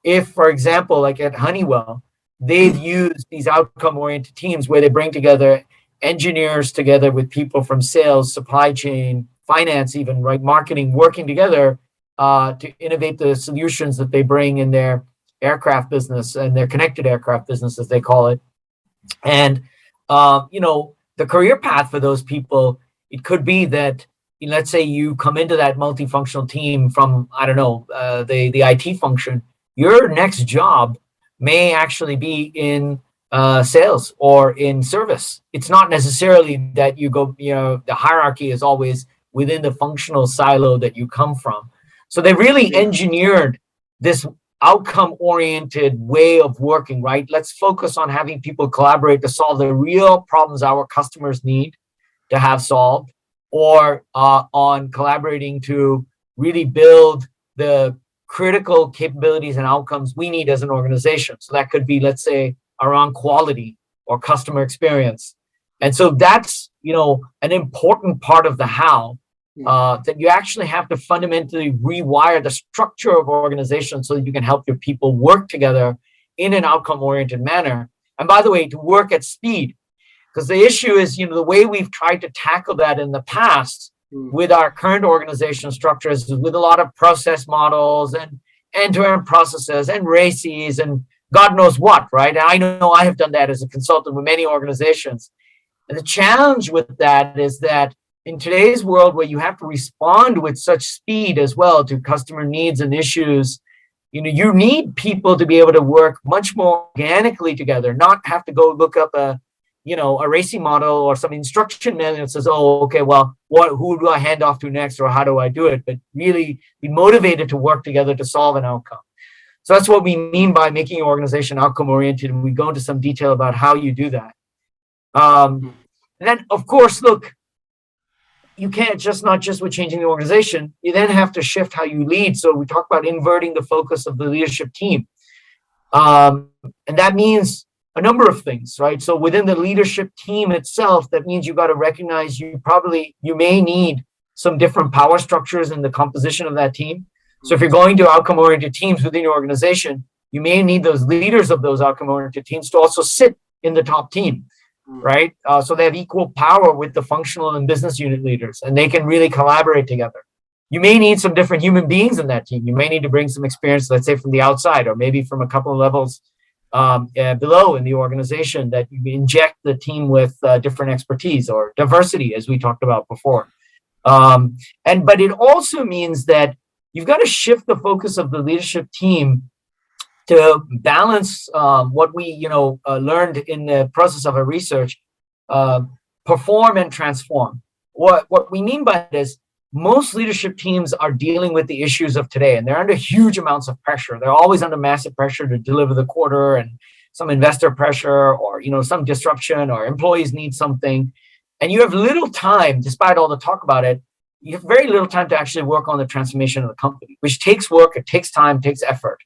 If, for example, like at Honeywell, they've used these outcome-oriented teams where they bring together engineers together with people from sales, supply chain, finance, even, right, marketing, working together to innovate the solutions that they bring in their aircraft business and their connected aircraft business, as they call it. And, the career path for those people, it could be that, let's say you come into that multifunctional team from, I don't know, the IT function. Your next job may actually be in sales or in service. It's not necessarily that you go, the hierarchy is always within the functional silo that you come from. So they really engineered this outcome-oriented way of working, right? Let's focus on having people collaborate to solve the real problems our customers need to have solved, or on collaborating to really build the critical capabilities and outcomes we need as an organization. So that could be, let's say, around quality or customer experience. And so that's, an important part of the how, that you actually have to fundamentally rewire the structure of organization so that you can help your people work together in an outcome-oriented manner. And by the way, to work at speed, because the issue is, the way we've tried to tackle that in the past with our current organizational structures is with a lot of process models and end-to-end processes and RACIs and God knows what, right? And I know I have done that as a consultant with many organizations. And the challenge with that is that in today's world where you have to respond with such speed as well to customer needs and issues, you need people to be able to work much more organically together, not have to go look up a RACI model or some instruction manual that says, oh, okay, well, who do I hand off to next or how do I do it? But really be motivated to work together to solve an outcome. So that's what we mean by making your organization outcome oriented. And we go into some detail about how you do that. And then, of course, look, you can't not just with changing the organization, you then have to shift how you lead. So we talk about inverting the focus of the leadership team. And that means a number of things, right? So within the leadership team itself, that means you got to recognize you may need some different power structures in the composition of that team. So if you're going to outcome-oriented teams within your organization, you may need those leaders of those outcome-oriented teams to also sit in the top team, right? So they have equal power with the functional and business unit leaders, and they can really collaborate together. You may need some different human beings in that team. You may need to bring some experience, let's say from the outside, or maybe from a couple of levels below in the organization, that you inject the team with different expertise or diversity, as we talked about before. But it also means that you've got to shift the focus of the leadership team to balance what we learned in the process of our research, perform and transform. What we mean by it is most leadership teams are dealing with the issues of today, and they're under huge amounts of pressure. They're always under massive pressure to deliver the quarter, and some investor pressure, or some disruption, or employees need something. And you have little time, despite all the talk about it, you have very little time to actually work on the transformation of the company, which takes work, it takes time, it takes effort.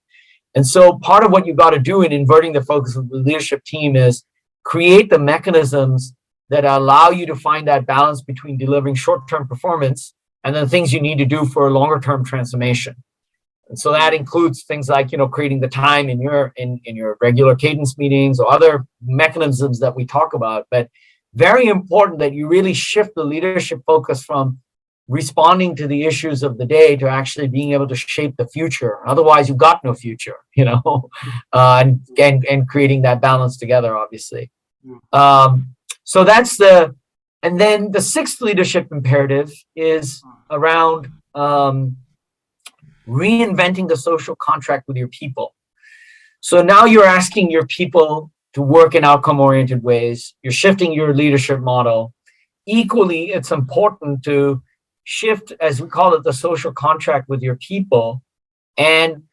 And so part of what you've got to do in inverting the focus of the leadership team is create the mechanisms that allow you to find that balance between delivering short-term performance and then things you need to do for longer-term transformation. And so that includes things like, creating the time in your regular cadence meetings or other mechanisms that we talk about. But very important that you really shift the leadership focus from responding to the issues of the day to actually being able to shape the future. Otherwise, you've got no future, and creating that balance together, obviously. So that's and then the sixth leadership imperative is around reinventing the social contract with your people. So now you're asking your people to work in outcome-oriented ways. You're shifting your leadership model. Equally, it's important to shift, as we call it, the social contract with your people, and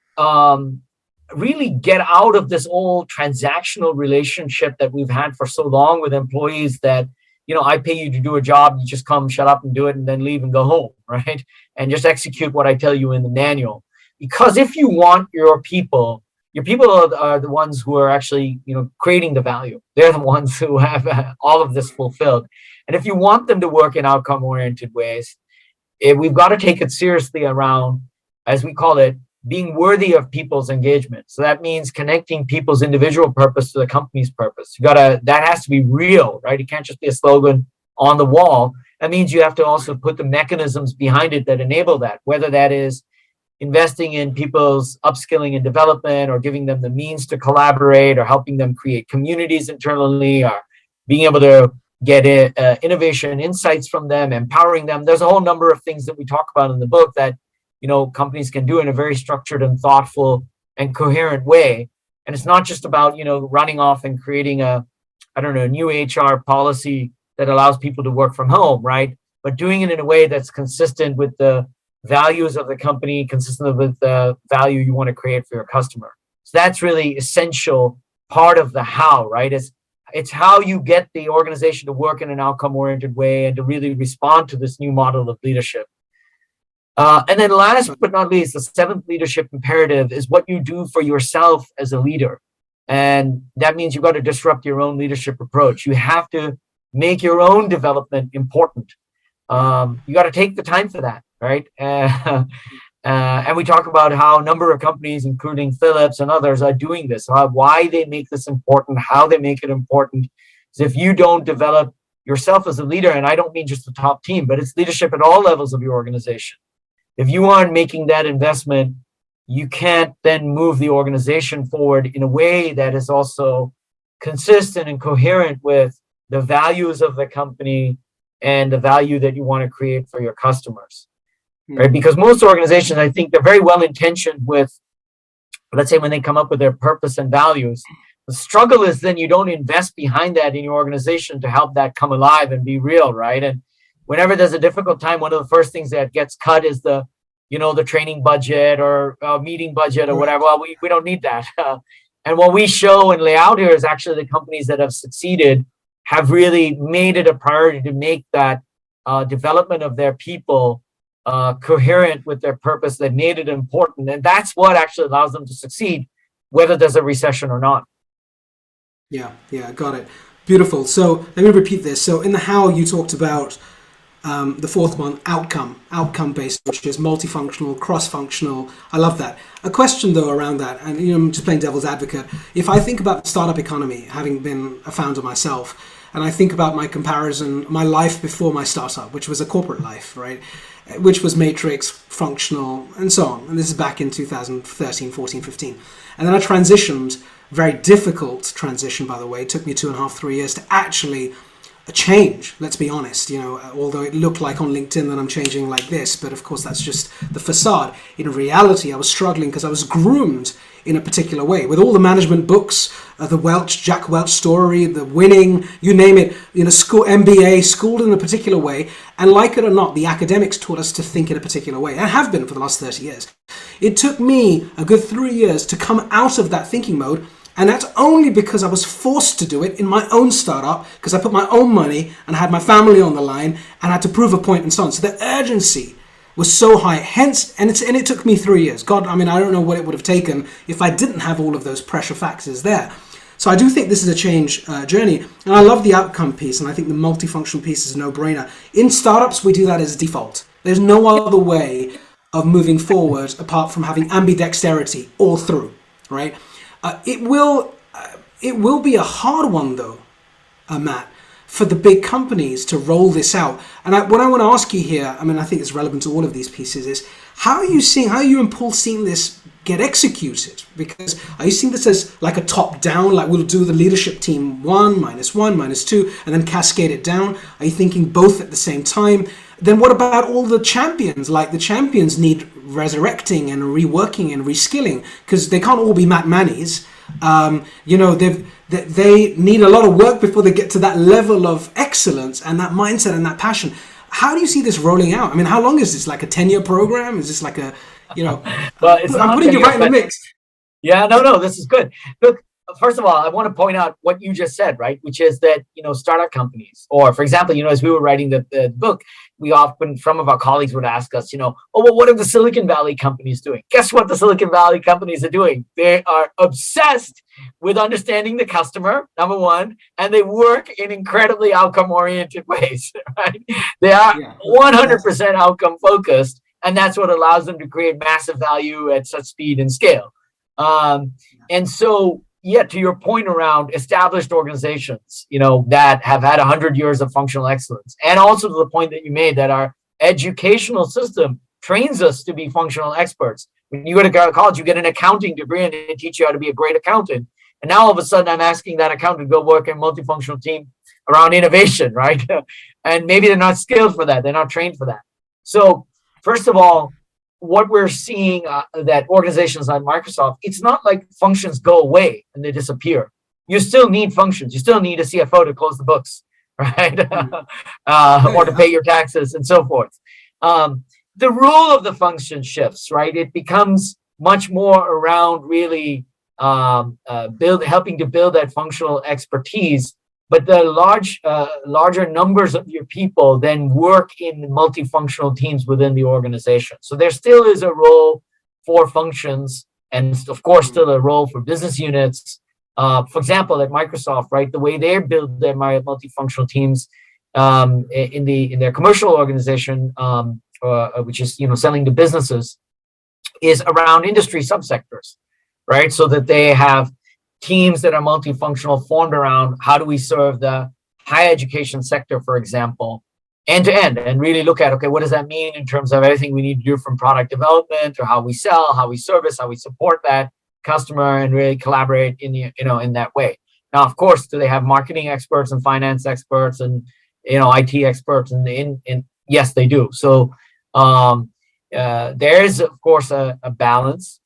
really get out of this old transactional relationship that we've had for so long with employees that, I pay you to do a job, you just come, shut up and do it, and then leave and go home, right? And just execute what I tell you in the manual. Because if you want your people are the ones who are actually, creating the value. They're the ones who have all of this fulfilled. And if you want them to work in outcome-oriented ways, we've got to take it seriously around, as we call it, being worthy of people's engagement. So that means connecting people's individual purpose to the company's purpose. That has to be real, right? It can't just be a slogan on the wall. That means you have to also put the mechanisms behind it that enable that, whether that is investing in people's upskilling and development, or giving them the means to collaborate, or helping them create communities internally, or being able to get innovation insights from them, empowering them. There's a whole number of things that we talk about in the book that companies can do in a very structured and thoughtful and coherent way. And it's not just about running off and creating a new HR policy that allows people to work from home, right? But doing it in a way that's consistent with the values of the company, consistent with the value you want to create for your customer. So that's really essential part of the how, right? It's how you get the organization to work in an outcome-oriented way and to really respond to this new model of leadership. And then last but not least, the seventh leadership imperative is what you do for yourself as a leader. And that means you've got to disrupt your own leadership approach. You have to make your own development important. You got to take the time for that, right? And we talk about how a number of companies, including Philips and others, are doing this, why they make this important, how they make it important. So if you don't develop yourself as a leader, and I don't mean just the top team, but it's leadership at all levels of your organization. If you aren't making that investment, you can't then move the organization forward in a way that is also consistent and coherent with the values of the company and the value that you want to create for your customers. Right? Because most organizations, I think, they're very well intentioned with, let's say, when they come up with their purpose and values. The struggle is then you don't invest behind that in your organization to help that come alive and be real, right? And whenever there's a difficult time, one of the first things that gets cut is the training budget or meeting budget or whatever. Well, we don't need that. And what we show and lay out here is actually the companies that have succeeded have really made it a priority to make that development of their people coherent with their purpose. They made it important. And that's what actually allows them to succeed, whether there's a recession or not. Yeah, got it. Beautiful. So let me repeat this. So in the how, you talked about the fourth one, outcome-based, which is multifunctional, cross-functional. I love that. A question, though, around that, and I'm just playing devil's advocate. If I think about the startup economy, having been a founder myself, and I think about my life before my startup, which was a corporate life, right? Which was matrix, functional, and so on. And this is back in 2013, 14, 15. And then I transitioned, very difficult transition, by the way. It took me 2.5, 3 years to actually change, let's be honest, although it looked like on LinkedIn that I'm changing like this, but of course that's just the facade. In reality, I was struggling because I was groomed in a particular way with all the management books, the Jack Welch story, the winning, you name it, school, MBA, schooled in a particular way. And like it or not, the academics taught us to think in a particular way, and have been for the last 30 years. It took me a good 3 years to come out of that thinking mode. And that's only because I was forced to do it in my own startup, because I put my own money and had my family on the line and had to prove a point and so on. So the urgency was so high. Hence, and it took me 3 years. God, I don't know what it would have taken if I didn't have all of those pressure factors there. So I do think this is a change journey. And I love the outcome piece. And I think the multifunctional piece is a no-brainer. In startups, we do that as default. There's no other way of moving forward apart from having ambidexterity all through, right? It will be a hard one, though, Matt, for the big companies to roll this out. And what I want to ask you here, I think it's relevant to all of these pieces, is how are you and Paul seeing this get executed? Because are you seeing this as like a top-down, like we'll do the leadership team 1, -2, and then cascade it down? Are you thinking both at the same time? Then what about all the champions? Like the champions need resurrecting and reworking and reskilling, because they can't all be Matt Mannies. They need a lot of work before they get to that level of excellence and that mindset and that passion. How do you see this rolling out? How long is this? Like a 10-year program? Is this like a, well, it's I'm putting you right in the mix. Yeah, no, this is good. Look, first of all, I want to point out what you just said, right? Which is that, startup companies, or for example, as we were writing the book, we often, some of our colleagues would ask us, oh, well, what are the Silicon Valley companies doing? Guess what the Silicon Valley companies are doing? They are obsessed with understanding the customer, number one, and they work in incredibly outcome-oriented ways, right? They are 100% outcome-focused, and that's what allows them to create massive value at such speed and scale. And so, to your point around established organizations, that have had 100 years of functional excellence, and also to the point that you made that our educational system trains us to be functional experts. When you go to college, you get an accounting degree and they teach you how to be a great accountant. And now all of a sudden I'm asking that accountant to go work in a multifunctional team around innovation, right? And maybe they're not skilled for that. They're not trained for that. So first of all, what we're seeing that organizations like Microsoft, it's not like functions go away and they disappear. You still need functions. You still need a CFO to close the books, right? Or to pay your taxes and so forth. The role of the function shifts, right? It becomes much more around really helping to build that functional expertise. But the larger numbers of your people then work in multifunctional teams within the organization. So there still is a role for functions, and of course, still a role for business units. For example, at Microsoft, right, the way they build their multifunctional teams in their commercial organization, which is selling to businesses, is around industry subsectors, right? So that they have teams that are multifunctional formed around how do we serve the higher education sector, for example, end to end, and really look at, okay, what does that mean in terms of everything we need to do from product development or how we sell, how we service, how we support that customer, and really collaborate in that way. Now, of course, do they have marketing experts and finance experts and IT experts? And yes, they do. So there is, of course, a balance.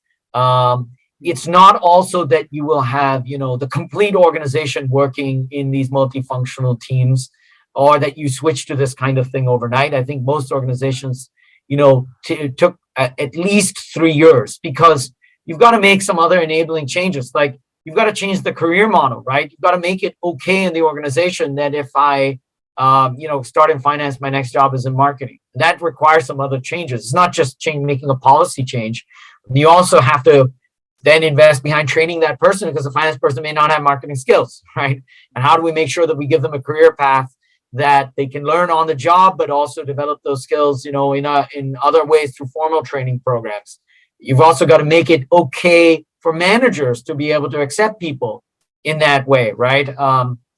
It's not also that you will have, the complete organization working in these multifunctional teams, or that you switch to this kind of thing overnight. I think most organizations, took at least 3 years, because you've got to make some other enabling changes. Like you've got to change the career model, right? You've got to make it okay in the organization that if I, start in finance, my next job is in marketing. That requires some other changes. It's not just making a policy change. You also have to then invest behind training that person, because the finance person may not have marketing skills, right? And how do we make sure that we give them a career path that they can learn on the job, but also develop those skills, in other ways through formal training programs. You've also got to make it okay for managers to be able to accept people in that way, right?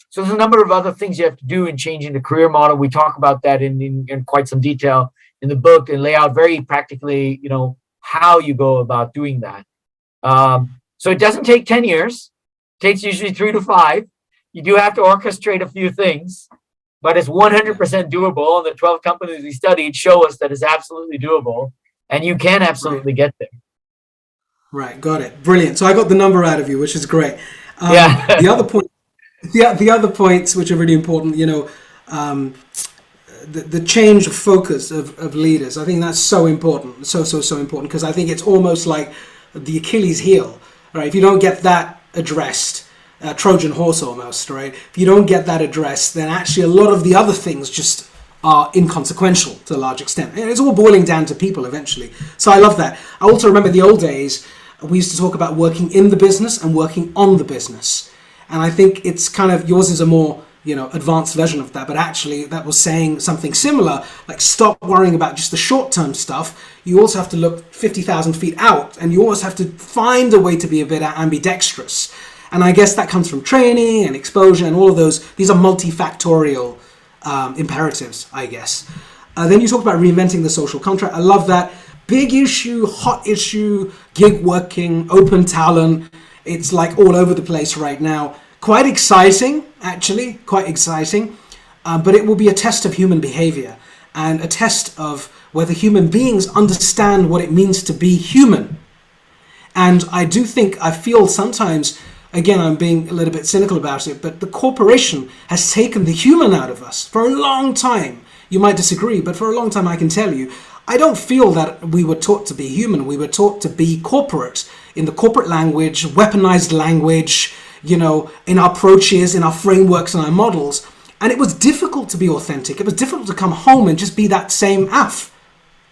So there's a number of other things you have to do in changing the career model. We talk about that in quite some detail in the book, and lay out very practically, how you go about doing that. So it doesn't take 10 years. It takes usually 3 to 5. You do have to orchestrate a few things, but it's 100% doable. And the 12 companies we studied show us that it's absolutely doable, and you can absolutely get there. Right, got it. Brilliant. So I got the number out of you, which is great. The other points which are really important, the change of focus of leaders. I think that's so important, so important, because I think it's almost like the Achilles heel, right? If you don't get that addressed, Trojan horse almost, right? If you don't get that addressed, then actually a lot of the other things just are inconsequential to a large extent. And it's all boiling down to people eventually. So I love that. I also remember the old days, we used to talk about working in the business and working on the business. And I think it's kind of, yours is a more, advanced version of that, but actually that was saying something similar, like stop worrying about just the short-term stuff. You also have to look 50,000 feet out, and you always have to find a way to be a bit ambidextrous. And I guess that comes from training and exposure and all of those. These are multifactorial imperatives, I guess. Then you talked about reinventing the social contract. I love that. Big issue, hot issue, gig working, open talent. It's like all over the place right now. Quite exciting, actually, quite exciting. But it will be a test of human behavior and a test of whether human beings understand what it means to be human. And I feel sometimes, again, I'm being a little bit cynical about it, but the corporation has taken the human out of us for a long time. You might disagree, but for a long time I can tell you, I don't feel that we were taught to be human. We were taught to be corporate, in the corporate language, weaponized language, in our approaches, in our frameworks and our models. And it was difficult to be authentic. It was difficult to come home and just be that same Af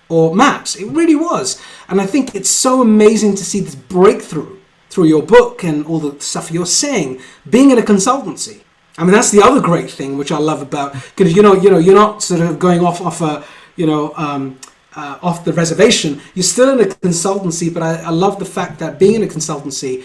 or Matt. It really was. And I think it's so amazing to see this breakthrough through your book and all the stuff you're saying, being in a consultancy. I mean, that's the other great thing, which I love about, because, you're not sort of going off the reservation. You're still in a consultancy, but I love the fact that being in a consultancy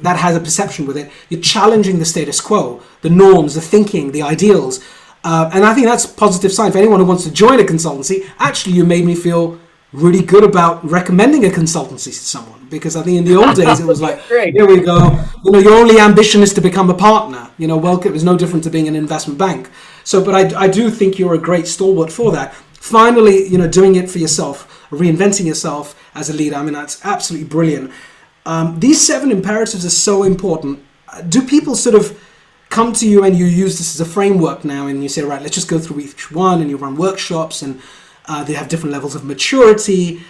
that has a perception with it, you're challenging the status quo, the norms, the thinking, the ideals. And I think that's a positive sign for anyone who wants to join a consultancy. Actually, you made me feel really good about recommending a consultancy to someone, because I think in the old days it was like, here we go, your only ambition is to become a partner. Welcome is no different to being an investment bank. So, but I do think you're a great stalwart for that. Finally, doing it for yourself, reinventing yourself as a leader. I mean, that's absolutely brilliant. These 7 imperatives are so important. Do people sort of come to you and you use this as a framework now, and you say, right, let's just go through each one, and you run workshops, and they have different levels of maturity?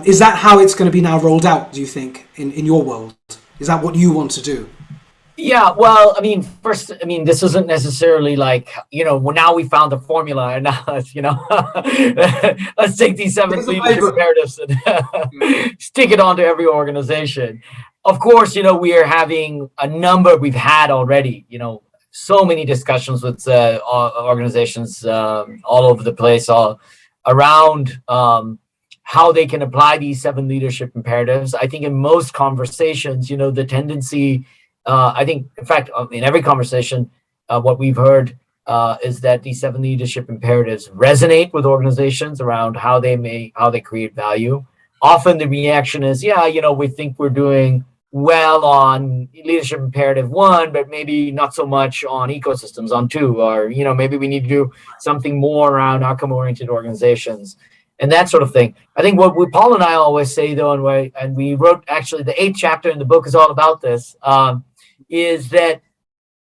Is that how it's going to be now rolled out, do you think, in your world? Is that what you want to do? Yeah, well, first, this isn't necessarily like, now we found the formula, and now let's, let's take these 7 leadership imperatives and stick it onto every organization. Of course, we are having we've had already, so many discussions with organizations all over the place, all around how they can apply these 7 leadership imperatives. I think in most conversations, the tendency, I think, in fact, in every conversation, what we've heard is that these 7 leadership imperatives resonate with organizations around how they create value. Often the reaction is, we think we're doing well on leadership imperative 1, but maybe not so much on ecosystems on 2, or, maybe we need to do something more around outcome-oriented organizations and that sort of thing. I think what Paul and I always say, though, and we wrote, actually, the 8th chapter in the book is all about this, is that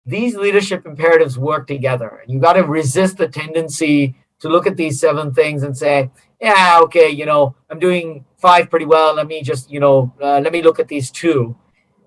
these leadership imperatives work together. And you got to resist the tendency to look at these 7 things and say, yeah, okay, I'm doing 5 pretty well. Let me just, let me look at these 2.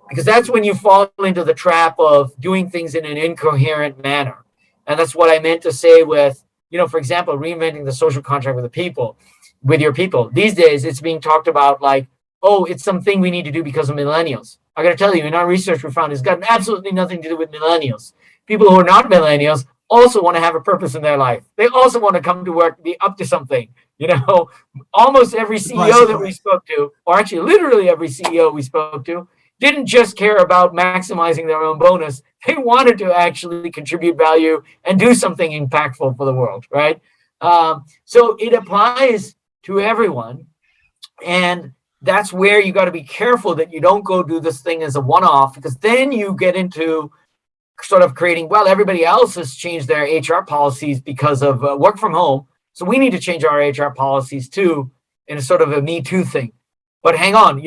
Because that's when you fall into the trap of doing things in an incoherent manner. And that's what I meant to say with, for example, reinventing the social contract with your people. These days, it's being talked about like, oh, it's something we need to do because of millennials. I got to tell you, in our research, we found it's got absolutely nothing to do with millennials. People who are not millennials also want to have a purpose in their life. They also want to come to work, be up to something. Almost every CEO that we spoke to, or actually literally every CEO we spoke to, didn't just care about maximizing their own bonus. They wanted to actually contribute value and do something impactful for the world, right? So it applies to everyone. And that's where you got to be careful that you don't go do this thing as a one-off, because then you get into sort of creating, well, everybody else has changed their HR policies because of work from home. So we need to change our HR policies too, in a sort of a Me Too thing. But hang on,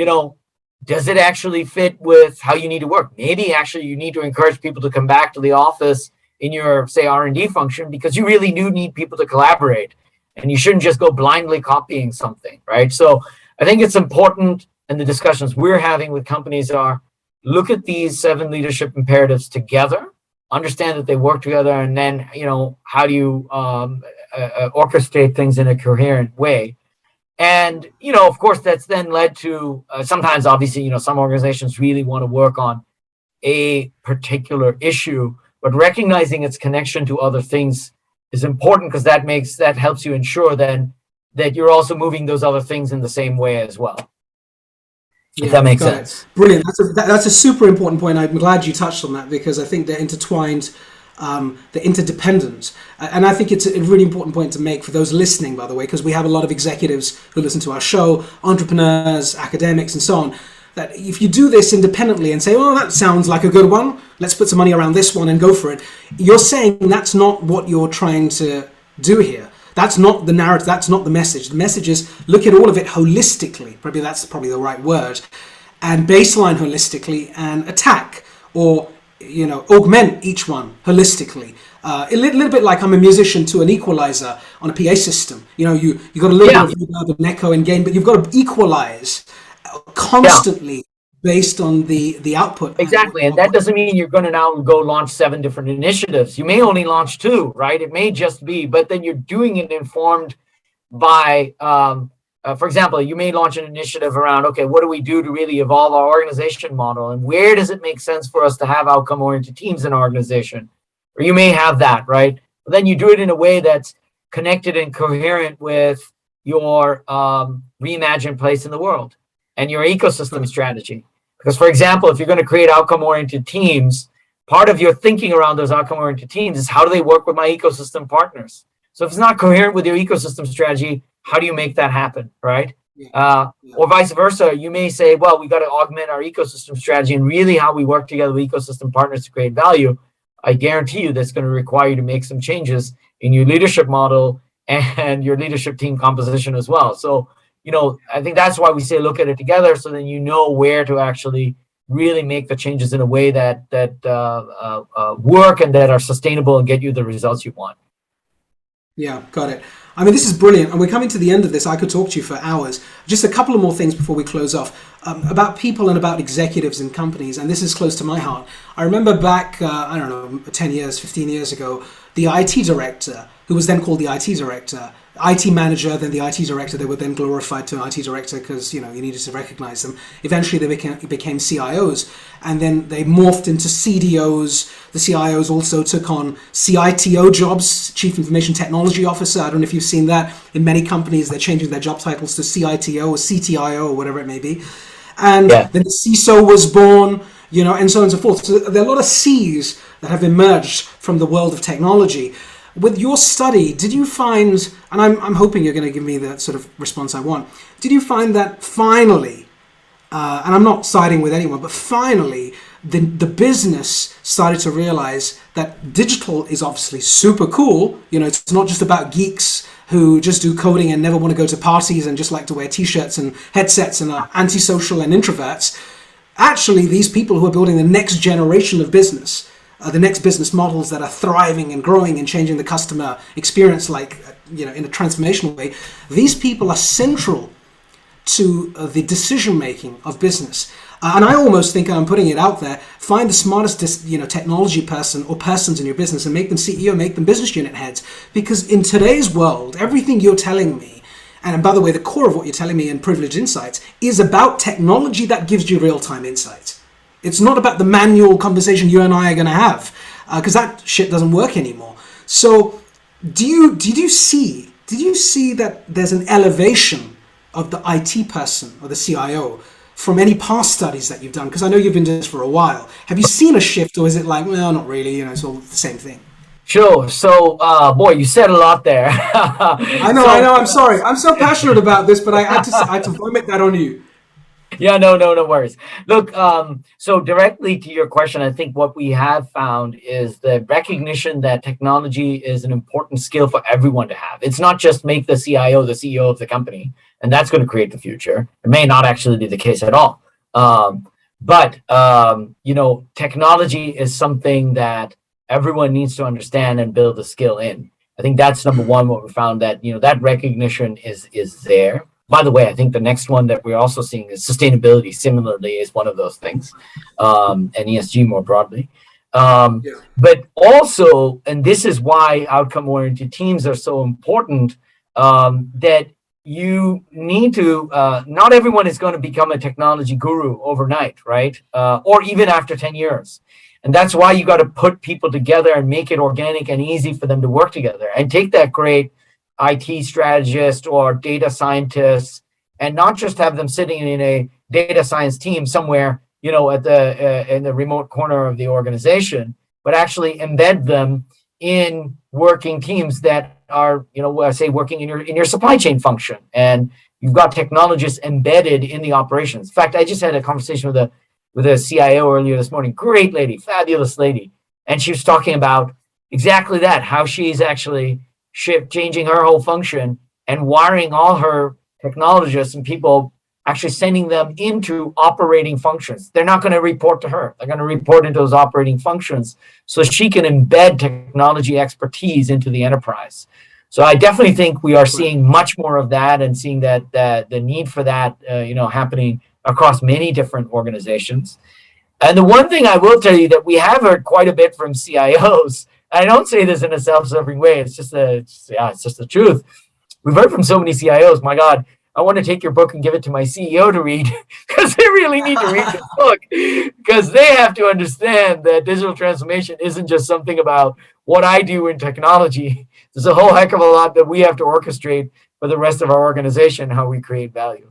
does it actually fit with how you need to work? Maybe actually you need to encourage people to come back to the office in your, say, R&D function, because you really do need people to collaborate. And you shouldn't just go blindly copying something, right? So I think it's important, and the discussions we're having with companies are, look at these 7 leadership imperatives together, understand that they work together, and then, how do you orchestrate things in a coherent way? And, of course, that's then led to sometimes, obviously, some organizations really want to work on a particular issue, but recognizing its connection to other things is important, because that helps you ensure then that you're also moving those other things in the same way as well. If that makes sense. Brilliant. That's a super important point. I'm glad you touched on that, because I think they're intertwined, they're interdependent. And I think it's a really important point to make for those listening, by the way, because we have a lot of executives who listen to our show, entrepreneurs, academics, and so on, that if you do this independently and say, oh, that sounds like a good one, let's put some money around this one and go for it, you're saying that's not what you're trying to do here. That's not the narrative, that's not the message. The message is, look at all of it holistically, that's probably the right word, and baseline holistically, and attack or augment each one holistically. A little bit like I'm a musician to an equalizer on a PA system. You got a little bit of reverb and echo and gain, but you've got to equalize constantly based on the output. Exactly. And that doesn't mean you're going to now go launch 7 different initiatives. You may only launch 2, right? It may just be, but then you're doing it informed by, for example, you may launch an initiative around, okay, what do we do to really evolve our organization model? And where does it make sense for us to have outcome-oriented teams in our organization? Or you may have that, right? But then you do it in a way that's connected and coherent with your Reimagine place in the world and your ecosystem strategy. Because, for example, if you're going to create outcome-oriented teams, part of your thinking around those outcome-oriented teams is how do they work with my ecosystem partners? So if it's not coherent with your ecosystem strategy, how do you make that happen, right? Or vice versa, you may say, well, we got to augment our ecosystem strategy and really how we work together with ecosystem partners to create value. I guarantee you that's going to require you to make some changes in your leadership model and your leadership team composition as well. So, I think that's why we say look at it together, so then you know where to actually really make the changes in a way that work and that are sustainable and get you the results you want. Yeah, got it. I mean, this is brilliant. And we're coming to the end of this. I could talk to you for hours. Just a couple of more things before we close off about people and about executives in companies. And this is close to my heart. I remember back, 10 years, 15 years ago, the IT director, who was then called the IT director, IT manager, then the IT director, they were then glorified to an IT director because, you needed to recognize them. Eventually they became CIOs, and then they morphed into CDOs. The CIOs also took on CITO jobs, Chief Information Technology Officer. I don't know if you've seen that. In many companies, they're changing their job titles to CITO or CTIO or whatever it may be. And then the CISO was born, and so on and so forth. So there are a lot of C's that have emerged from the world of technology. With your study, did you find, and I'm hoping you're going to give me the sort of response I want, did you find that finally, and I'm not siding with anyone, but finally the business started to realize that digital is obviously super cool. It's not just about geeks who just do coding and never want to go to parties and just like to wear t-shirts and headsets and are antisocial and introverts. Actually, these people who are building the next generation of business, the next business models that are thriving and growing and changing the customer experience, in a transformational way, these people are central to the decision making of business. And I almost think, and I'm putting it out there, find the smartest technology person or persons in your business and make them CEO, make them business unit heads. Because in today's world, everything you're telling me, and by the way, the core of what you're telling me in Privileged Insights is about technology that gives you real-time insights. It's not about the manual conversation you and I are going to have, because that shit doesn't work anymore. So did you see that there's an elevation of the IT person or the CIO from any past studies that you've done? Because I know you've been doing this for a while. Have you seen a shift, or is it like, well, not really, it's all the same thing? Sure. So, boy, you said a lot there. I know. I'm sorry. I'm so passionate about this, but I had to vomit that on you. Yeah, no worries. Look, so directly to your question, I think what we have found is the recognition that technology is an important skill for everyone to have. It's not just make the CIO the CEO of the company, and that's going to create the future. It may not actually be the case at all. But technology is something that everyone needs to understand and build a skill in. I think that's number one, what we found, that, that recognition is there. By the way, I think the next one that we're also seeing is sustainability. Similarly, is one of those things, and ESG more broadly. But also, and this is why outcome-oriented teams are so important, that you need to, not everyone is going to become a technology guru overnight, right? Or even after 10 years. And that's why you got to put people together and make it organic and easy for them to work together, and take that great IT strategist or data scientists, and not just have them sitting in a data science team somewhere, at in the remote corner of the organization, but actually embed them in working teams that are, working in your supply chain function, and you've got technologists embedded in the operations. In fact, I just had a conversation with a CIO earlier this morning. Great lady, fabulous lady, and she was talking about exactly that, how she's actually changing her whole function and wiring all her technologists and people, actually sending them into operating functions. They're not going to report to her. They're going to report into those operating functions, so she can embed technology expertise into the enterprise. So I definitely think we are seeing much more of that, and seeing that the need for that, happening across many different organizations. And the one thing I will tell you that we have heard quite a bit from CIOs, I don't say this in a self-serving way, it's just the truth. We've heard from so many CIOs, my God, I want to take your book and give it to my CEO to read because they really need to read this book because they have to understand that digital transformation isn't just something about what I do in technology. There's a whole heck of a lot that we have to orchestrate for the rest of our organization, how we create value.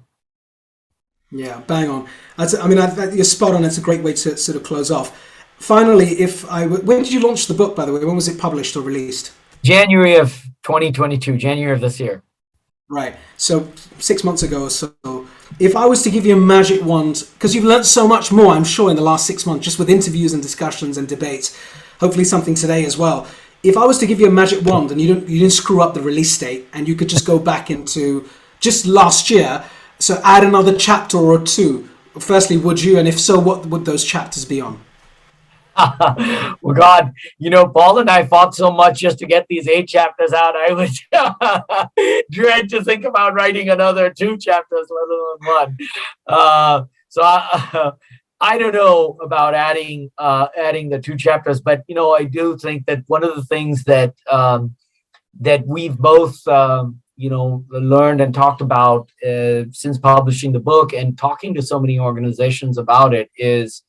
Yeah, bang on. You're spot on. It's a great way to sort of close off. Finally, when did you launch the book, by the way? When was it published or released? January of 2022, January of this year. Right. So 6 months ago or so. If I was to give you a magic wand, because you've learned so much more, I'm sure, in the last 6 months, just with interviews and discussions and debates, hopefully something today as well. If I was to give you a magic wand and you didn't screw up the release date and you could just go back into just last year, so add another chapter or two, firstly, would you? And if so, what would those chapters be on? Well, God, Paul and I fought so much just to get these 8 chapters out. I would dread to think about writing another 2 chapters, let alone 1. So I don't know about adding the 2 chapters, but I do think that one of the things that that we've both learned and talked about since publishing the book and talking to so many organizations about it is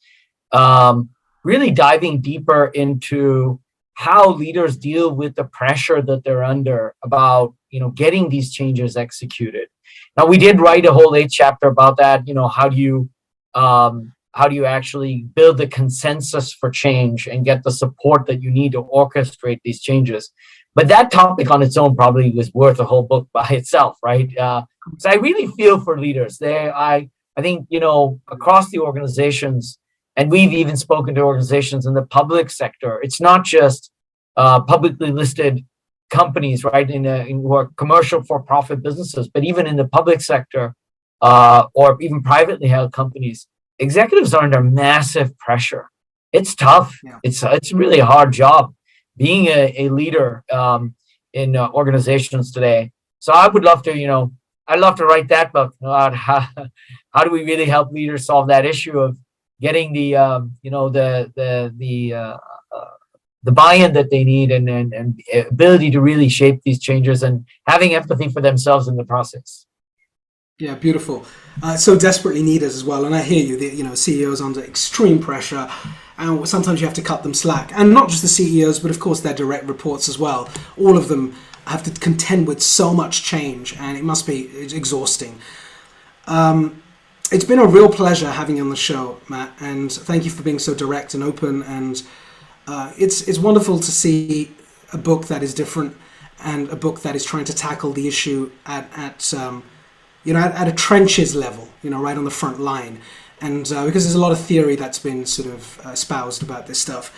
really diving deeper into how leaders deal with the pressure that they're under about, getting these changes executed. Now, we did write a whole 8 chapter about that. How do you actually build the consensus for change and get the support that you need to orchestrate these changes? But that topic on its own probably was worth a whole book by itself, right? So I really feel for leaders. I think, across the organizations, and we've even spoken to organizations in the public sector. It's not just publicly listed companies, right, in who are commercial for-profit businesses, but even in the public sector or even privately held companies, executives are under massive pressure. It's tough. Yeah. It's really a hard job being a leader in organizations today. So I would love to, I'd love to write that book about how do we really help leaders solve that issue of getting the buy-in that they need and ability to really shape these changes and having empathy for themselves in the process. Yeah, beautiful. So desperately needed as well. And I hear you. CEOs under extreme pressure, and sometimes you have to cut them slack. And not just the CEOs, but of course their direct reports as well. All of them have to contend with so much change, and it must be exhausting. It's been a real pleasure having you on the show, Matt, and thank you for being so direct and open. And it's wonderful to see a book that is different and a book that is trying to tackle the issue at a trenches level, right on the front line. And because there's a lot of theory that's been sort of espoused about this stuff.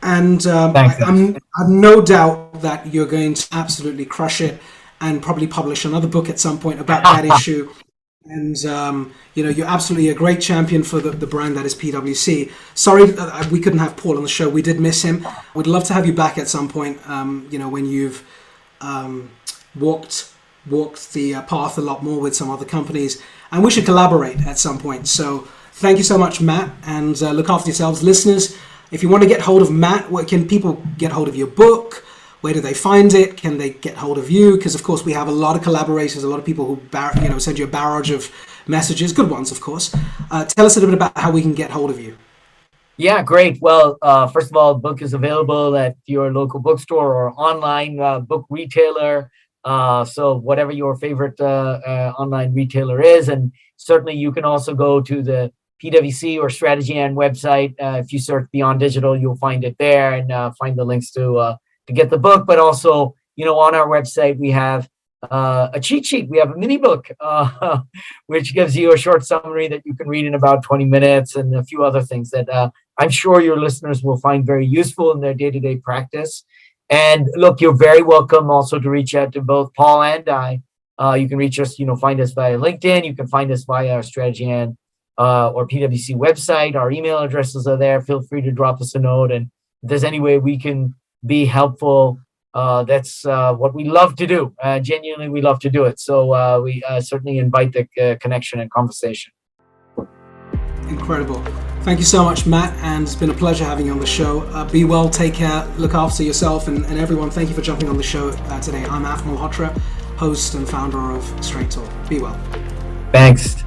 And I've no doubt that you're going to absolutely crush it and probably publish another book at some point about that issue. And, you're absolutely a great champion for the brand that is PwC. Sorry we couldn't have Paul on the show. We did miss him. We'd love to have you back at some point, when you've walked the path a lot more with some other companies. And we should collaborate at some point. So thank you so much, Matt. And look after yourselves. Listeners, if you want to get hold of Matt, where can people get hold of your book? Where do they find it? Can they get hold of you? Because, of course, we have a lot of collaborators, a lot of people who send you a barrage of messages, good ones, of course. Tell us a little bit about how we can get hold of you. Yeah, great. Well, first of all, the book is available at your local bookstore or online book retailer. So whatever your favorite online retailer is. And certainly you can also go to the PwC or StraightTalk website. If you search Beyond Digital, you'll find it there and find the links to get the book. But also, on our website, we have a cheat sheet. We have a mini book, which gives you a short summary that you can read in about 20 minutes and a few other things that I'm sure your listeners will find very useful in their day-to-day practice. And look, you're very welcome also to reach out to both Paul and I. You can reach us, find us via LinkedIn. You can find us via our StraightTalk or PwC website. Our email addresses are there. Feel free to drop us a note. And if there's any way we can be helpful, that's what we love to do. Genuinely, we love to do it. So we certainly invite the connection and conversation. Incredible. Thank you so much, Matt, and it's been a pleasure having you on the show. Be well, take care, look after yourself, and everyone. Thank you for jumping on the show today. I'm Af Malhotra, host and founder of StraightTalk. Be well. Thanks.